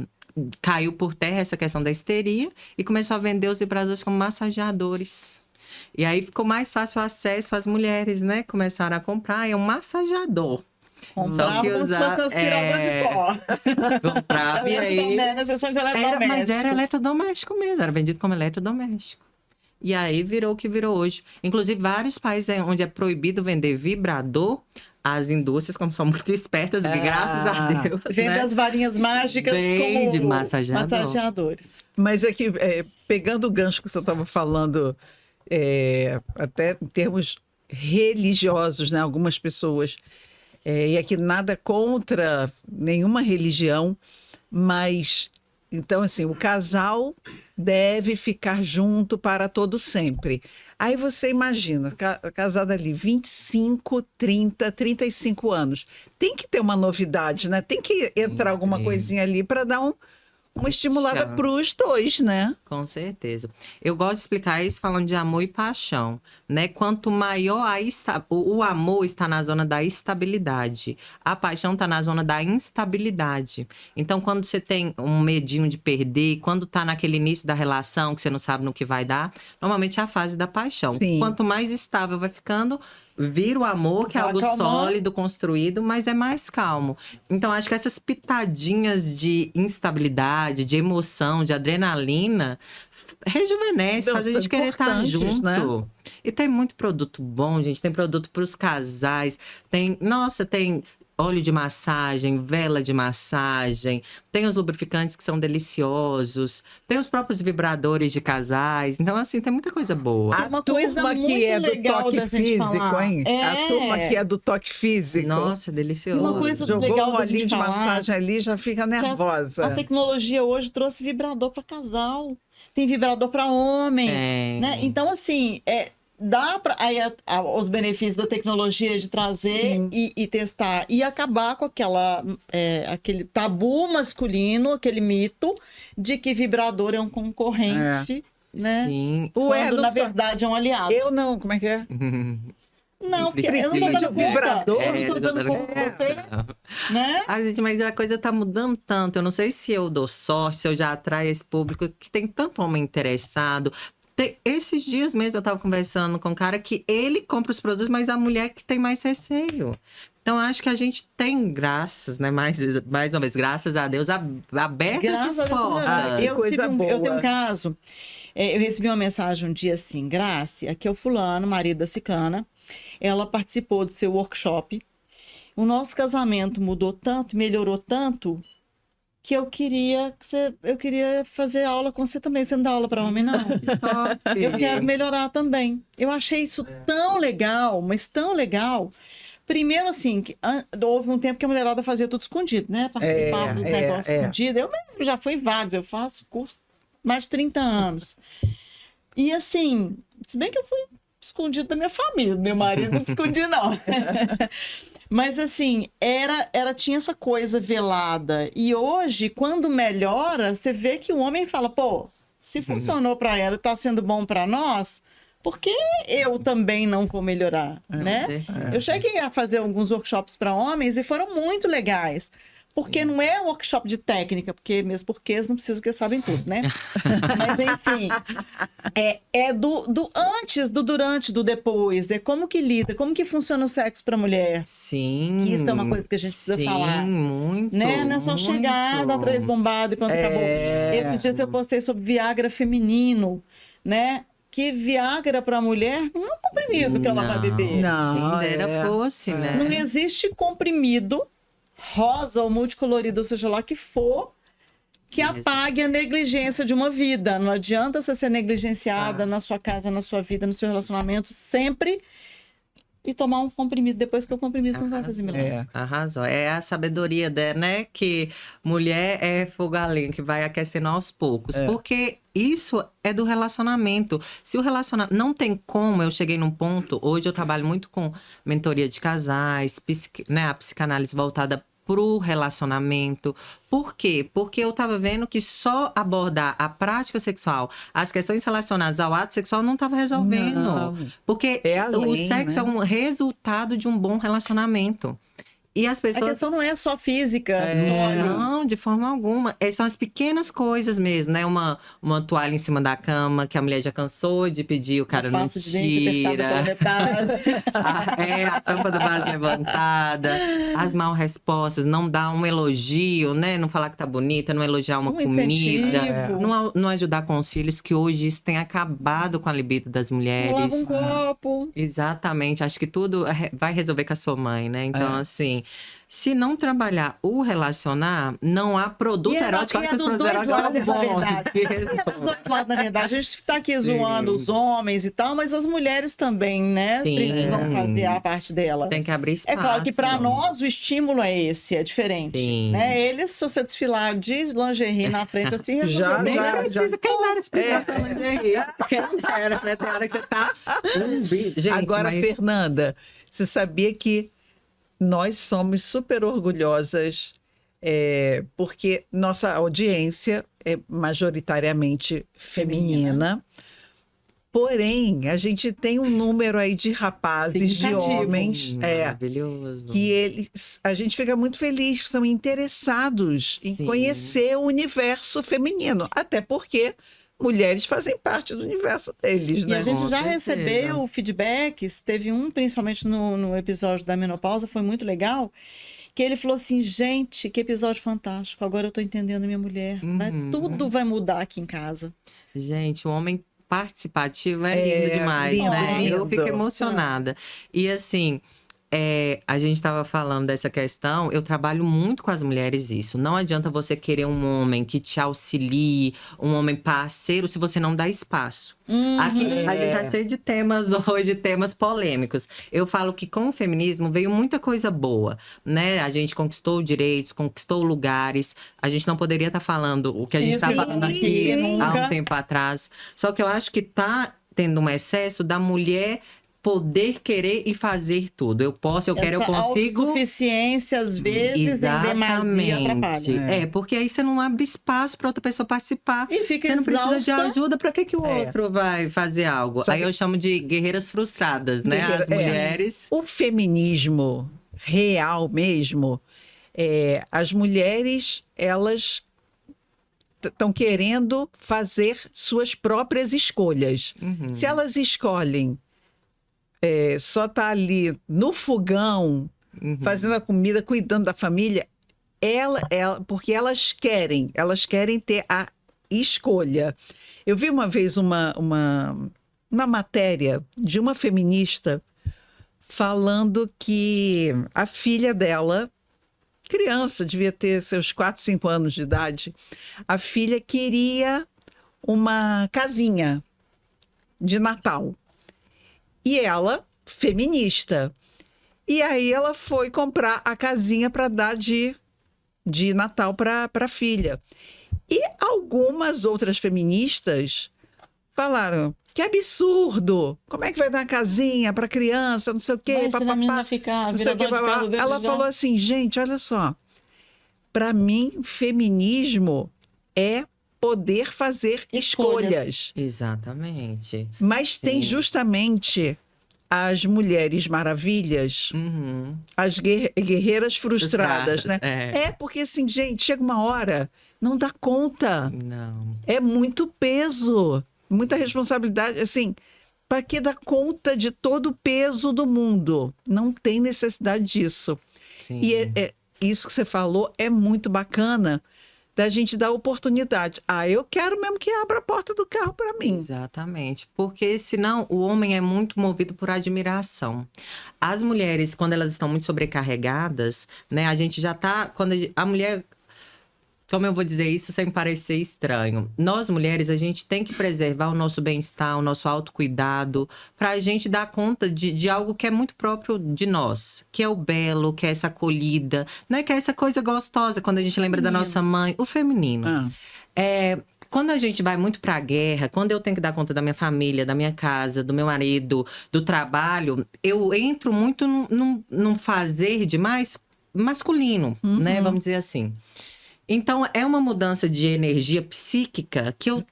S1: caiu por terra essa questão da histeria e começou a vender os vibradores como massageadores. E aí ficou mais fácil o acesso às mulheres, né? Começaram a comprar, é um massageador.
S2: Comprava como se fosse um aspirador de pó.
S1: Comprava e aí...
S2: Na seção de eletrodoméstico.
S1: Mas era eletrodoméstico mesmo, era vendido como eletrodoméstico. E aí virou o que virou hoje. Inclusive, vários países onde é proibido vender vibrador, as indústrias, como são muito espertas, graças a Deus,
S2: vende
S1: né?
S2: as varinhas mágicas
S1: Vende
S2: como
S1: massageadores.
S3: Mas aqui, pegando o gancho que você estava falando, até em termos religiosos, né? Algumas pessoas, e aqui nada contra nenhuma religião, mas, então, assim, o casal deve ficar junto para todo sempre. Aí você imagina, casada ali, 25, 30, 35 anos. Tem que ter uma novidade, né? Tem que entrar alguma coisinha ali para dar uma estimulada para os dois, né?
S1: Com certeza. Eu gosto de explicar isso falando de amor e paixão, né? Quanto maior o amor está na zona da estabilidade, a paixão está na zona da instabilidade. Então, quando você tem um medinho de perder, quando está naquele início da relação que você não sabe no que vai dar, normalmente é a fase da paixão.
S3: Sim.
S1: Quanto mais estável vai ficando, vira o amor, que é algo sólido, construído, mas é mais calmo. Então, acho que essas pitadinhas de instabilidade, de emoção, de adrenalina, rejuvenesce, faz a gente querer estar junto. Né? E tem muito produto bom, gente. Tem produto para os casais. Tem óleo de massagem, vela de massagem, tem os lubrificantes que são deliciosos, tem os próprios vibradores de casais. Então, assim, tem muita coisa boa.
S3: A turma que é do toque físico, hein? A turma que é do toque físico.
S1: Nossa, delicioso.
S2: Uma coisa
S3: Jogou
S2: legal
S3: um olhinho de massagem ali, já fica nervosa.
S2: A tecnologia hoje trouxe vibrador para casal. Tem vibrador para homem. Né? Então, assim, dá para os benefícios da tecnologia de trazer e testar e acabar com aquele tabu masculino, aquele mito de que vibrador é um concorrente, né?
S1: Sim.
S2: Quando, na verdade, é um aliado.
S3: Eu não, como é que é?
S2: Não, porque eu não tô dando
S3: vibrador.
S2: Eu não tô dando conta com você, né?
S1: Ai, gente, mas a coisa tá mudando tanto. Eu não sei se eu dou sorte, se eu já atraio esse público que tem tanto homem interessado. Esses dias mesmo eu tava conversando com um cara que ele compra os produtos, mas a mulher que tem mais receio. Então, acho que a gente tem graças, né? Mais uma vez, graças a Deus, abertas essas portas.
S2: Eu tenho um caso. Eu recebi uma mensagem um dia assim: Grace, aqui é o fulano, marido da ciclana. Ela participou do seu workshop. O nosso casamento mudou tanto, melhorou tanto, que eu queria fazer aula com você também. Você não dá aula para homem, não? Eu quero melhorar também. Eu achei isso tão legal, mas tão legal. Primeiro, assim, houve um tempo que a mulherada fazia tudo escondido, né? Participava do negócio escondido. Eu mesmo já fui vários, eu faço curso mais de 30 anos. E assim, se bem que eu fui escondido da minha família, do meu marido não escondi, não. Mas assim, tinha essa coisa velada. E hoje, quando melhora, você vê que o homem fala, pô, se funcionou para ela e tá sendo bom para nós, por que eu também não vou melhorar, né? Eu cheguei a fazer alguns workshops para homens e foram muito legais. Porque não é um workshop de técnica, mesmo porque eles não precisam que eles sabem tudo, né? Mas, enfim, é do antes, do durante, do depois. É como que lida, como que funciona o sexo para mulher.
S1: Sim.
S2: Que isso é uma coisa que a gente precisa falar.
S1: Muito,
S2: né? Não é só chegar, dar 3 bombadas e pronto, acabou. Esse dia eu postei sobre Viagra feminino, né? Que Viagra para mulher não é um comprimido que ela vai beber.
S3: Não,
S1: quem dera fosse, né?
S2: Não existe comprimido rosa ou multicolorido, ou seja lá que for, que apague a negligência de uma vida. Não adianta você ser negligenciada na sua casa, na sua vida, no seu relacionamento, sempre, e tomar um comprimido depois que o comprimido não vai fazer milagre.
S1: Arrasou. É a sabedoria, né? Que mulher é fogo a lenha, que vai aquecendo aos poucos. Porque isso é do relacionamento. Se o relacionamento... Não tem como, eu cheguei num ponto... Hoje eu trabalho muito com mentoria de casais, né? A psicanálise voltada pro relacionamento. Por quê? Porque eu tava vendo que só abordar a prática sexual, as questões relacionadas ao ato sexual não tava resolvendo.
S3: Não.
S1: Porque
S3: É
S1: o
S3: além,
S1: sexo
S3: né?
S1: é um resultado de um bom relacionamento. E as
S2: A
S1: pessoas...
S2: questão não é só física,
S1: Não, de forma alguma. São as pequenas coisas mesmo, né? Uma toalha em cima da cama, que a mulher já cansou de pedir, o cara não
S2: pasta de dente apertado pela
S1: tira.
S2: metade.
S1: A tampa do vaso levantada, as mal respostas, não dar um elogio, né? Não falar que tá bonita, não elogiar uma
S2: Um
S1: comida,
S2: incentivo.
S1: não ajudar com os filhos, que hoje isso tem acabado com a libido das
S2: Não lava um
S1: mulheres.
S2: copo.
S1: Exatamente, acho que tudo vai resolver com a sua mãe, né? Então, assim, se não trabalhar o relacionar, não há produto
S2: E é
S1: erótico.
S2: e
S1: Olha
S2: é
S1: que os
S2: dos
S1: produtos
S2: dois
S1: eróticos
S2: lados,
S1: são
S2: na
S1: bons.
S2: verdade. E é dos dois lados, na verdade. A gente tá aqui
S1: Sim.
S2: zoando os homens e tal, mas as mulheres também, né?
S1: Sim.
S2: Precisam fazer a parte dela.
S1: Tem que abrir espaço.
S2: É claro que para nós o estímulo é esse, é diferente.
S1: Sim.
S2: Né? Eles, se você desfilar de lingerie na frente, assim,
S3: Já,
S2: nem
S3: já,
S2: precisa.
S1: Quem dera explicar pra lingerie? Quem dera, né? Tem hora que você tá... Gente,
S3: Agora,
S1: mas...
S3: Fernanda, você sabia que nós somos super orgulhosas, porque nossa audiência é majoritariamente feminina. Porém, a gente tem um número aí de rapazes, de
S2: Significativo.
S3: homens,
S1: Maravilhoso.
S3: que a gente fica muito feliz, que são interessados em
S1: Sim.
S3: conhecer o universo feminino. Até porque mulheres fazem parte do universo deles,
S2: E
S3: né?
S2: a gente
S1: Com
S2: já
S1: certeza.
S2: recebeu feedbacks, teve um, principalmente no episódio da menopausa, foi muito legal, que ele falou assim, gente, que episódio fantástico, agora eu tô entendendo minha mulher, tudo vai mudar aqui em casa.
S1: Gente, o homem participativo é lindo demais,
S3: lindo,
S1: né? Eu
S3: lindo.
S1: fico emocionada. E assim, a gente estava falando dessa questão, eu trabalho muito com as mulheres isso. Não adianta você querer um homem que te auxilie, um homem parceiro, se você não dá espaço. Aqui a gente tá cheio de temas hoje, temas polêmicos. Eu falo que com o feminismo veio muita coisa boa, né? A gente conquistou direitos, conquistou lugares. A gente não poderia estar falando o que a gente está
S2: Sim,
S1: falando aqui
S2: sim.
S1: há um tempo atrás. Só que eu acho que tá tendo um excesso da mulher poder querer e fazer tudo. Eu posso, eu quero, eu consigo.
S2: Autossuficiência, às vezes, em demasia, atrapalha.
S1: Porque aí você não abre espaço para outra pessoa participar.
S2: E fica
S1: Você não precisa de
S2: exausta.
S1: ajuda, para que o outro vai fazer algo?
S3: Só
S1: Aí
S3: que-
S1: eu chamo de guerreiras frustradas, né? As mulheres.
S3: O feminismo real mesmo, as mulheres, elas estão querendo fazer suas próprias escolhas.
S1: Uhum.
S3: Se elas escolhem só estar ali no fogão, fazendo a comida, cuidando da família, porque elas querem ter a escolha. Eu vi uma vez uma matéria de uma feminista falando que a filha dela, criança, devia ter seus 4, 5 anos de idade, a filha queria uma casinha de Natal. E ela, feminista. E aí ela foi comprar a casinha para dar de Natal para a filha. E algumas outras feministas falaram: que absurdo! Como é que vai dar uma casinha para criança, não sei o quê,
S2: Mas se a menina ficar
S3: não sei o quê,
S2: viradona de casa dentro
S3: Ela
S2: já.
S3: falou assim, gente, olha só. Para mim, feminismo é poder fazer escolhas.
S1: Exatamente.
S3: Mas tem
S1: Sim.
S3: justamente as mulheres maravilhas,
S1: Uhum.
S3: as guerreiras frustradas, né?
S1: É.
S3: Porque assim, gente, chega uma hora, não dá conta.
S1: Não.
S3: É muito peso, muita responsabilidade. Assim, para que dar conta de todo o peso do mundo? Não tem necessidade disso.
S1: Sim.
S3: E isso que você falou é muito bacana, da gente dar oportunidade. Eu quero mesmo que abra a porta do carro para mim.
S1: Exatamente, porque senão o homem é muito movido por admiração. As mulheres, quando elas estão muito sobrecarregadas, né, a gente já tá, quando a mulher, como eu vou dizer isso sem parecer estranho, nós mulheres, a gente tem que preservar o nosso bem-estar, o nosso autocuidado, para a gente dar conta de algo que é muito próprio de nós, que é o belo, que é essa acolhida, né, que é essa coisa gostosa, quando a gente lembra da nossa mãe, o feminino. Quando a gente vai muito para a guerra, quando eu tenho que dar conta da minha família, da minha casa, do meu marido, do trabalho, eu entro muito num fazer demais, masculino, né? Vamos dizer assim. Então, é uma mudança de energia psíquica que eu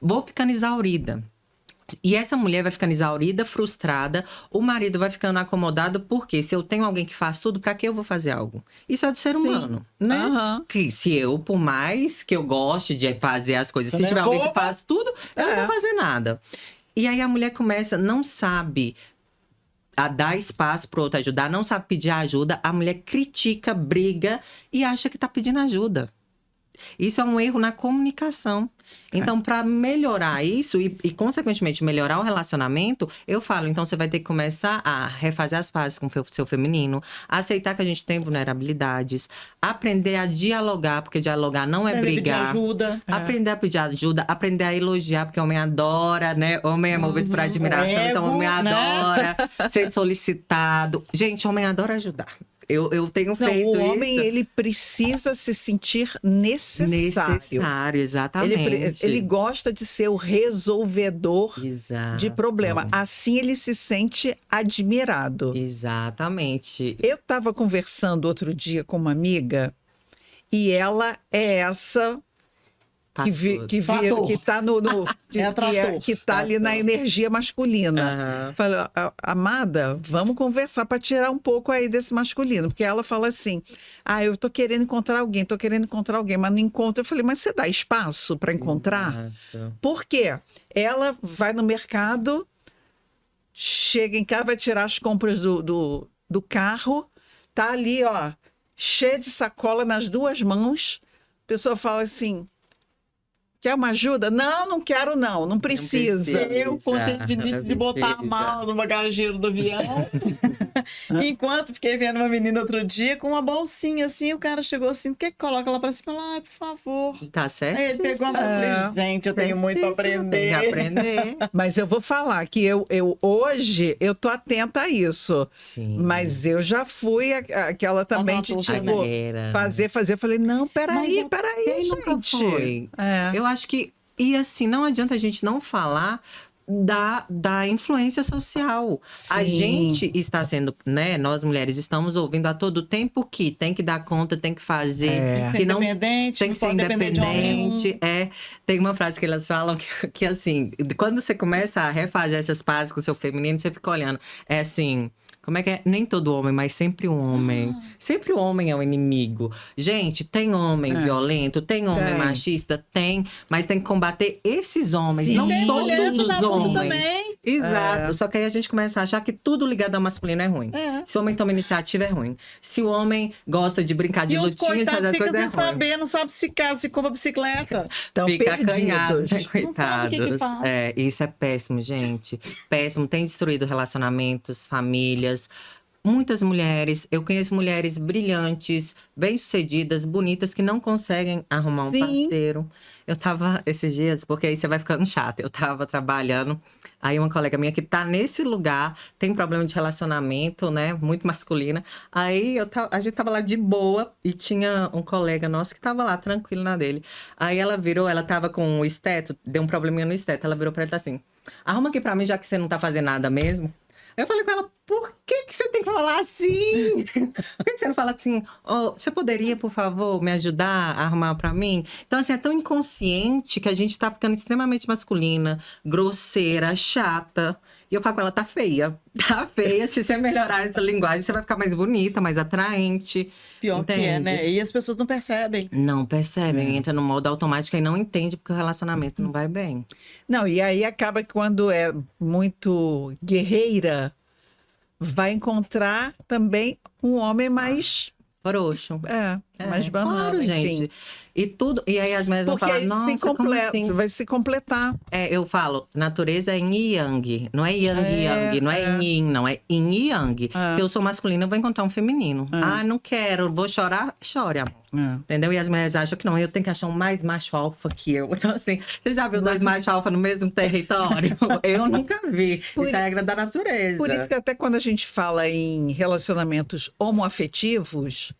S1: vou ficando exaurida. E essa mulher vai ficando exaurida, frustrada, o marido vai ficando acomodado, porque se eu tenho alguém que faz tudo, pra que eu vou fazer algo? Isso é do ser humano, né? Que se eu, por mais que eu goste de fazer as coisas, se tiver alguém que faz tudo, eu não vou fazer nada. E aí a mulher começa, não sabe a dar espaço pro outro ajudar, não sabe pedir ajuda, a mulher critica, briga e acha que tá pedindo ajuda. Isso é um erro na comunicação. Então, para melhorar isso e, consequentemente, melhorar o relacionamento, eu falo, então você vai ter que começar a refazer as pazes com o seu feminino, aceitar que a gente tem vulnerabilidades, aprender a dialogar, porque dialogar não é brigar.
S2: Pedir ajuda.
S1: Aprender a pedir ajuda, aprender a elogiar, porque homem adora, né? Homem é movido por admiração, então homem adora ser solicitado. Gente, homem adora ajudar. Eu tenho feito isso.
S3: O homem, ele precisa se sentir necessário.
S1: Necessário, exatamente.
S3: Ele gosta de ser o resolvedor de problema. Assim ele se sente admirado.
S1: Exatamente.
S3: Eu estava conversando outro dia com uma amiga e ela é essa que está que tá ali na energia masculina. Falei, amada, vamos conversar para tirar um pouco aí desse masculino, porque ela fala assim: eu tô querendo encontrar alguém, mas não encontro. Eu falei, mas você dá espaço para encontrar? Por quê? Ela vai no mercado, chega em casa, vai tirar as compras do carro, tá ali, ó, cheia de sacola nas duas mãos. A pessoa fala assim: quer uma ajuda? Não quero não precisa.
S2: Eu com tendinite de botar a mala no bagageiro do avião. Enquanto fiquei vendo uma menina outro dia com uma bolsinha assim, o cara chegou assim, quer que coloca lá pra cima? Ai, por favor.
S1: Tá certo?
S2: Aí ele pegou a mão e falei, gente, eu tenho muito a aprender.
S1: Tem que aprender.
S3: Mas eu vou falar que eu hoje eu tô atenta a isso.
S1: Sim.
S3: Mas eu já fui aquela também de tipo, fazer. Eu falei, não, peraí,
S1: Quem
S3: gente.
S1: nunca foi? Eu acho que, e assim, não adianta a gente não falar da influência social.
S3: Sim.
S1: A gente está sendo, né? Nós mulheres estamos ouvindo a todo tempo que tem que dar conta, tem que fazer,
S2: que não tem que ser
S1: independente. Tem uma frase que elas falam que assim, quando você começa a refazer essas pazes com o seu feminino, você fica olhando, é assim. Como é que é? Nem todo homem, mas sempre um homem. Sempre o homem é o inimigo. Gente, tem homem violento, tem homem machista? Tem. Mas tem que combater esses homens, não todos os homens.
S2: Também.
S1: Exato. Só que aí a gente começa a achar que tudo ligado ao masculino é ruim. Se o homem toma iniciativa, é ruim. Se o homem gosta de brincar de lutinha, de fazer as coisas, é ruim.
S2: Saber, não sabe se casa, se compra bicicleta.
S3: Então,
S1: fica acanhado, né? Coitados.
S2: Não sabe o que faz.
S1: Isso é péssimo, gente. Péssimo. Tem destruído relacionamentos, famílias. Muitas mulheres, eu conheço mulheres brilhantes, bem-sucedidas, bonitas, que não conseguem arrumar um parceiro. Eu tava esses dias, porque aí você vai ficando chata. Eu tava trabalhando, aí uma colega minha que tá nesse lugar, tem problema de relacionamento, né? Muito masculina. Aí a gente tava lá de boa e tinha um colega nosso que tava lá, tranquilo na dele. Aí ela virou, ela tava com o esteto, deu um probleminha no esteto. Ela virou pra ele assim: arruma aqui pra mim, já que você não tá fazendo nada mesmo. Eu falei com ela, por que você tem que falar assim? Por que você não fala assim, você poderia, por favor, me ajudar a arrumar pra mim? Então, assim, é tão inconsciente que a gente tá ficando extremamente masculina, grosseira, chata. E eu falo com ela, tá feia. Tá feia. Se você melhorar essa linguagem, você vai ficar mais bonita, mais atraente.
S2: Pior
S1: entende?
S2: que é, né? E as pessoas não percebem.
S1: Não percebem. Entra no modo automático e não entende porque o relacionamento não vai bem.
S3: Não, e aí acaba que quando é muito guerreira, vai encontrar também um homem mais
S1: frouxo.
S3: mais banana,
S1: claro, gente. E aí as mulheres vão falar, nossa, como assim?
S3: Vai se completar.
S1: Eu falo, natureza é yin e yang. Não é yang, não é yin, não é yin e yang. Se eu sou masculina, eu vou encontrar um feminino. Não quero, vou chorar, chore, amor. Entendeu? E as mulheres acham que não, eu tenho que achar um mais macho alfa que eu. Então, assim, você já viu dois machos alfa no mesmo território? Eu nunca vi. Isso é a regra da natureza.
S3: Por isso que até quando a gente fala em relacionamentos homoafetivos,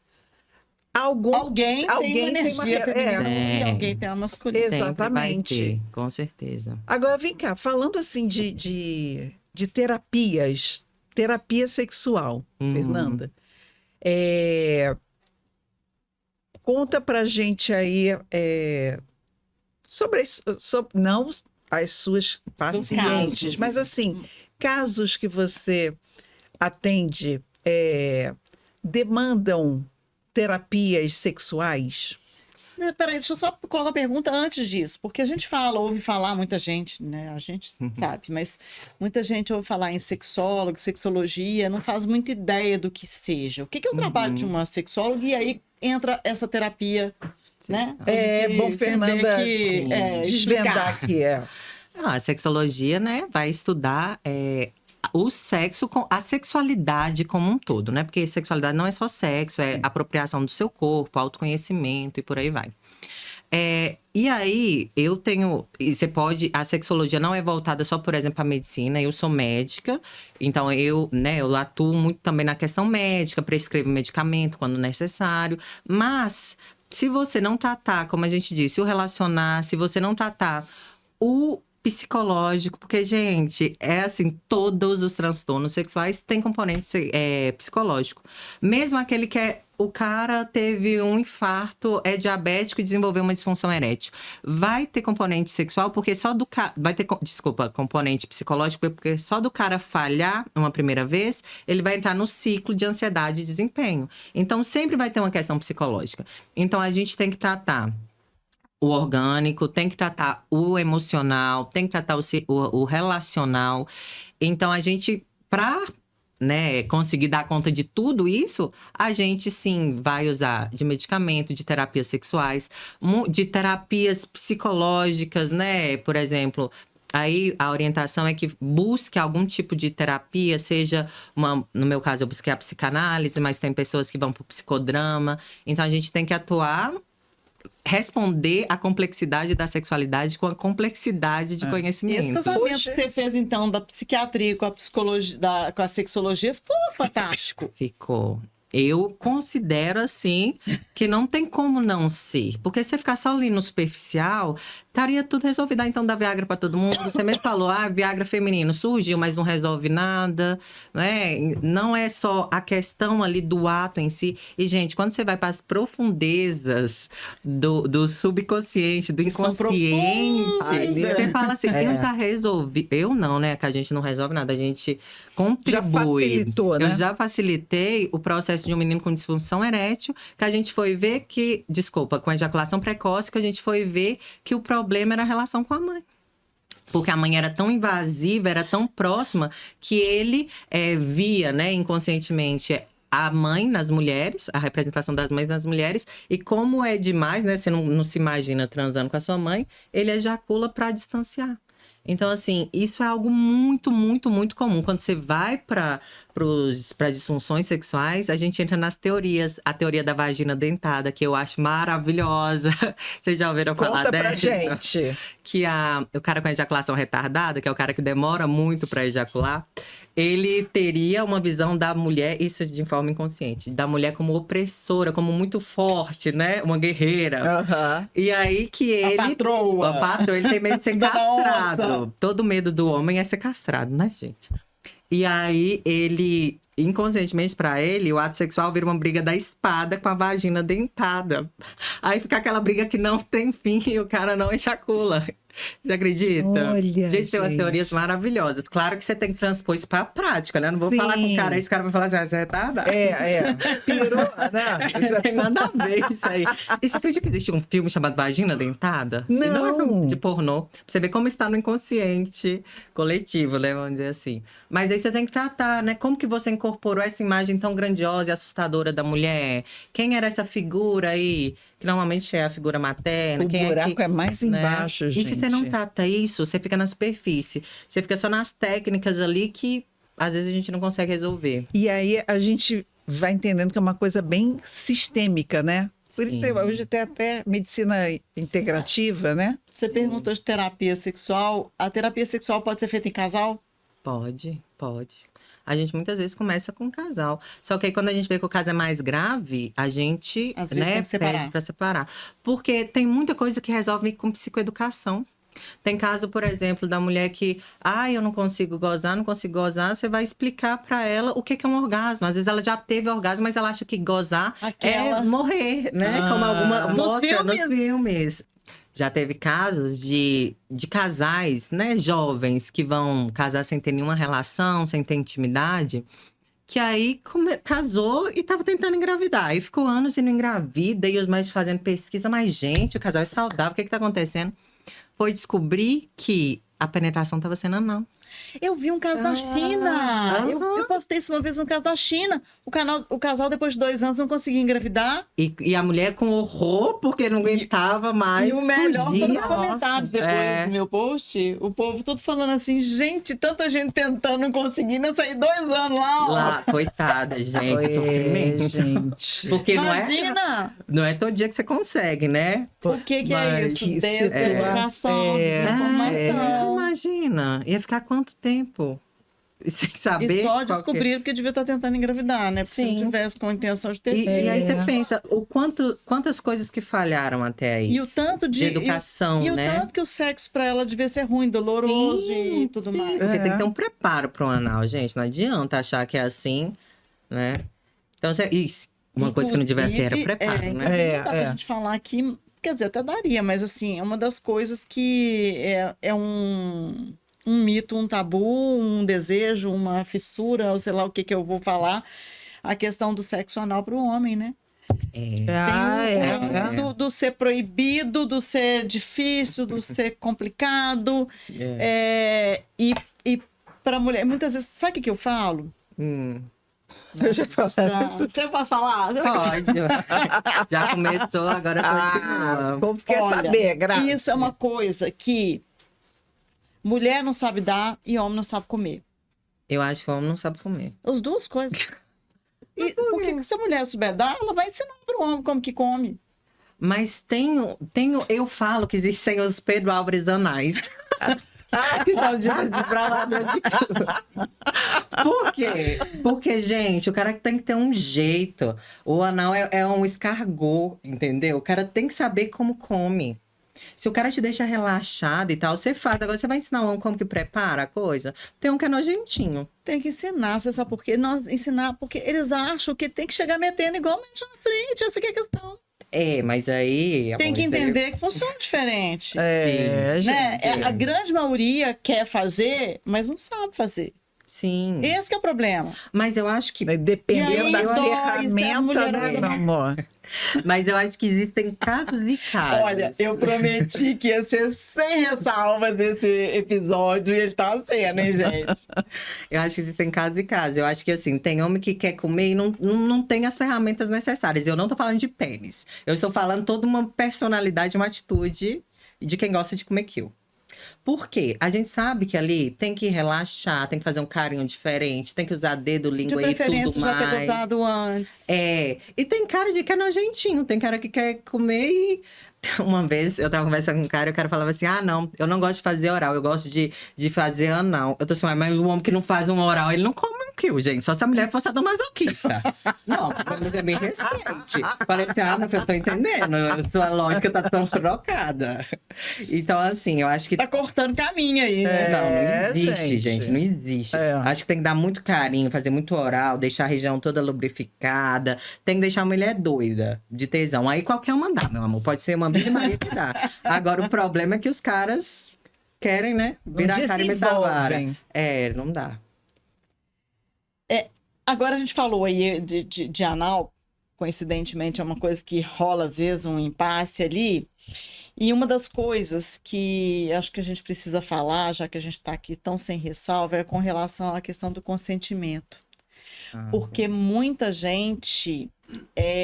S3: alguém tem uma energia feminina
S2: e alguém tem uma masculina.
S3: Exatamente.
S1: Sempre vai ter, com certeza.
S3: Agora, vem cá, falando assim de terapias, terapia sexual, Fernanda, Conta pra gente aí não as suas pacientes,
S2: casos.
S3: mas assim, casos que você atende demandam terapias sexuais?
S2: Peraí, deixa eu só colocar uma pergunta antes disso, porque a gente ouve falar, muita gente, né? A gente sabe, mas muita gente ouve falar em sexólogo, sexologia, não faz muita ideia do que seja. O que é o trabalho de uma sexóloga? E aí entra essa terapia, né?
S3: É bom, Fernanda, desvendar aqui.
S1: A sexologia, né, vai estudar o sexo, a sexualidade como um todo, né? Porque sexualidade não é só sexo, é apropriação do seu corpo, autoconhecimento e por aí vai. E aí, a sexologia não é voltada só, por exemplo, à medicina. Eu sou médica, então eu atuo muito também na questão médica, prescrevo medicamento quando necessário. Mas, se você não tratar, como a gente disse, o relacionar, se você não tratar o psicológico, porque, gente, todos os transtornos sexuais têm componente psicológico. Mesmo aquele o cara teve um infarto, é diabético e desenvolveu uma disfunção erétil. Vai ter componente sexual, porque só do cara. Componente psicológico, porque só do cara falhar uma primeira vez, ele vai entrar no ciclo de ansiedade e desempenho. Então, sempre vai ter uma questão psicológica. Então, a gente tem que tratar o orgânico, tem que tratar o emocional, tem que tratar o relacional. Então, a gente, conseguir dar conta de tudo isso, a gente sim vai usar de medicamento, de terapias sexuais, de terapias psicológicas, né? Por exemplo, aí a orientação é que busque algum tipo de terapia, seja no meu caso eu busquei a psicanálise, mas tem pessoas que vão para o psicodrama. Então a gente tem que responder à complexidade da sexualidade com a complexidade de conhecimento.
S2: Esse casamento que você fez, então, da psiquiatria com a psicologia, com a sexologia, ficou fantástico.
S1: Ficou. Eu considero, assim, que não tem como não ser. Porque se você ficar só ali no superficial, estaria tudo resolvido. Então, dá Viagra para todo mundo. Você mesmo falou, Viagra feminino surgiu, mas não resolve nada, né? Não é só a questão ali do ato em si. E, gente, quando você vai para as profundezas do subconsciente, do inconsciente, você fala assim, eu já resolvi. Eu não, né? Que a gente não resolve nada, a gente contribui.
S3: Já facilitou, né?
S1: Eu já facilitei o processo de um menino com disfunção erétil, que a gente foi ver com ejaculação precoce, que a gente foi ver que o problema era a relação com a mãe. Porque a mãe era tão invasiva, era tão próxima, que ele via, né, inconscientemente, a mãe nas mulheres, a representação das mães nas mulheres, e como é demais, né, você não se imagina transando com a sua mãe, ele ejacula para distanciar. Então, assim, isso é algo muito, muito, muito comum. Quando você vai para as disfunções sexuais, a gente entra nas teorias. A teoria da vagina dentada, que eu acho maravilhosa. Vocês já ouviram falar dela?
S3: Conta pra gente.
S1: Que o cara com a ejaculação retardada, que é o cara que demora muito para ejacular, ele teria uma visão da mulher, isso de forma inconsciente, da mulher como opressora, como muito forte, né? Uma guerreira.
S3: Uhum.
S1: E aí que ele...
S2: A patroa,
S1: ele tem medo de ser castrado. Todo medo do homem é ser castrado, né, gente? E aí ele... Inconscientemente para ele, o ato sexual vira uma briga da espada com a vagina dentada. Aí fica aquela briga que não tem fim e o cara não ejacula. Você acredita?
S3: Olha,
S1: gente, tem umas teorias maravilhosas. Claro que você tem que transpor isso pra prática, né? Não vou falar com o cara, esse cara vai falar assim, você é retardado.
S3: Pirou, né?
S1: Não tem nada a ver isso aí. E você acredita que existe um filme chamado Vagina Dentada?
S3: Não.
S1: E não é filme de pornô. Pra você ver como está no inconsciente coletivo, né? Vamos dizer assim. Mas aí você tem que tratar, né? Como que você incorporou essa imagem tão grandiosa e assustadora da mulher? Quem era essa figura aí? Que normalmente é a figura materna.
S3: O buraco é mais embaixo, gente.
S1: E se você não trata isso, você fica na superfície. Você fica só nas técnicas ali que, às vezes, a gente não consegue resolver.
S3: E aí, a gente vai entendendo que é uma coisa bem sistêmica, né? Por isso, hoje tem até medicina integrativa, né?
S2: Você perguntou de terapia sexual. A terapia sexual pode ser feita em casal?
S1: Pode. A gente muitas vezes começa com um casal. Só que aí quando a gente vê que o caso é mais grave, a gente,
S2: às vezes, tem que separar.
S1: pede para separar. Porque tem muita coisa que resolve com psicoeducação. Tem caso, por exemplo, da mulher que, eu não consigo gozar, você vai explicar pra ela o que que é um orgasmo. Às vezes ela já teve orgasmo, mas ela acha que gozar é morrer, né? Como alguma mostra nos filmes. Já teve casos de casais, né, jovens, que vão casar sem ter nenhuma relação, sem ter intimidade, que aí casou e tava tentando engravidar. E ficou anos e não engravida, e os médicos fazendo pesquisa. Mas, gente, o casal é saudável, o que que tá acontecendo? Foi descobrir que a penetração estava sendo anal.
S2: Eu vi um caso da China. Eu postei isso uma vez, um caso da China. O casal, depois de 2 anos, não conseguia engravidar.
S1: E a mulher com horror, porque não aguentava mais.
S2: E o melhor foi nos comentários depois do meu post. O povo todo falando assim, gente, tanta gente tentando, não conseguindo, sair 2 anos lá.
S1: Lá, coitada, gente. Sofrimento. Gente. Porque
S2: imagina!
S1: Não é todo dia que você consegue, né?
S2: O que é isso? Deseducação, desinformação.
S1: Imagina. Ia ficar quanto tempo? Sem saber.
S2: E só descobriram que devia estar tentando engravidar, né? Porque se não tivesse com a intenção de ter.
S1: E aí você pensa, quantas coisas que falharam até aí.
S2: E o tanto de
S1: educação, né?
S2: E o tanto que o sexo para ela devia ser ruim, doloroso e tudo mais.
S1: Porque tem que ter um preparo para o anal, gente. Não adianta achar que é assim, né? Então, uma coisa que não devia ter era preparo, né?
S2: Não dá pra gente falar aqui, quer dizer, até daria, mas assim, é uma das coisas que é um mito, um tabu, um desejo, uma fissura, ou sei lá o que eu vou falar, a questão do sexo anal para o homem, né? Do ser proibido, do ser difícil, do ser complicado. E para a mulher, muitas vezes, sabe o que eu falo? Você posso falar?
S1: Pode. Já começou, agora continua.
S3: O povo quer saber, Graça.
S2: Isso é uma coisa que mulher não sabe dar e homem não sabe comer.
S1: Eu acho que o homem não sabe comer.
S2: As duas coisas. Porque se a mulher souber dar, ela vai ensinar para o homem como que come.
S1: Mas eu falo que existem os Pedro Álvares anais. Que são de desbravador de cruz. Por quê? Porque, gente, o cara tem que ter um jeito. O anal é um escargot, entendeu? O cara tem que saber como come. Se o cara te deixa relaxado e tal, você faz. Agora você vai ensinar um homem como que prepara a coisa? Tem um que é nojentinho.
S2: Tem que ensinar, você sabe por quê? Ensinar porque eles acham que tem que chegar metendo igual mete na frente. Essa que é a questão.
S1: Mas aí...
S2: Tem que entender que funciona diferente.
S3: Né?
S2: A grande maioria quer fazer, mas não sabe fazer.
S1: Sim.
S2: Esse que é o problema.
S1: Mas eu acho que...
S3: Dependendo da ferramenta, né, meu amor?
S1: Mas eu acho que existem casos e casos.
S2: Olha, eu prometi que ia ser sem ressalvas esse episódio e ele tá sendo, hein, gente?
S1: Eu acho que existem casos e casos. Eu acho que, assim, tem homem que quer comer e não tem as ferramentas necessárias. Eu não tô falando de pênis. Eu estou falando toda uma personalidade, uma atitude de quem gosta de comer kill. Por quê? A gente sabe que ali tem que relaxar, tem que fazer um carinho diferente, tem que usar dedo, língua e tudo mais.
S2: Já ter usado antes.
S1: E tem cara de que é nojentinho, tem cara que quer comer e... Uma vez eu tava conversando com um cara e o cara falava assim: não, eu não gosto de fazer oral, eu gosto de fazer anal. Eu tô assim, mas o homem que não faz um oral, ele não come um kill, gente. Só se a mulher for sadomasoquista. Não, a mulher me respeite. Falei assim, mas eu tô entendendo, a sua lógica tá tão trocada. Então, assim, eu acho que...
S2: Tá cortando caminho aí, né?
S1: Não existe, gente, não existe. Acho que tem que dar muito carinho, fazer muito oral, deixar a região toda lubrificada. Tem que deixar a mulher doida, de tesão. Aí qualquer uma dá, meu amor. Pode ser uma Bíblia Maria que dá. Agora, o problema é que os caras querem, né? Virar a cara e meter a vara. Não dá.
S2: Agora a gente falou aí de anal, coincidentemente é uma coisa que rola às vezes um impasse ali. E uma das coisas que acho que a gente precisa falar, já que a gente está aqui tão sem ressalva, é com relação à questão do consentimento. Porque muita gente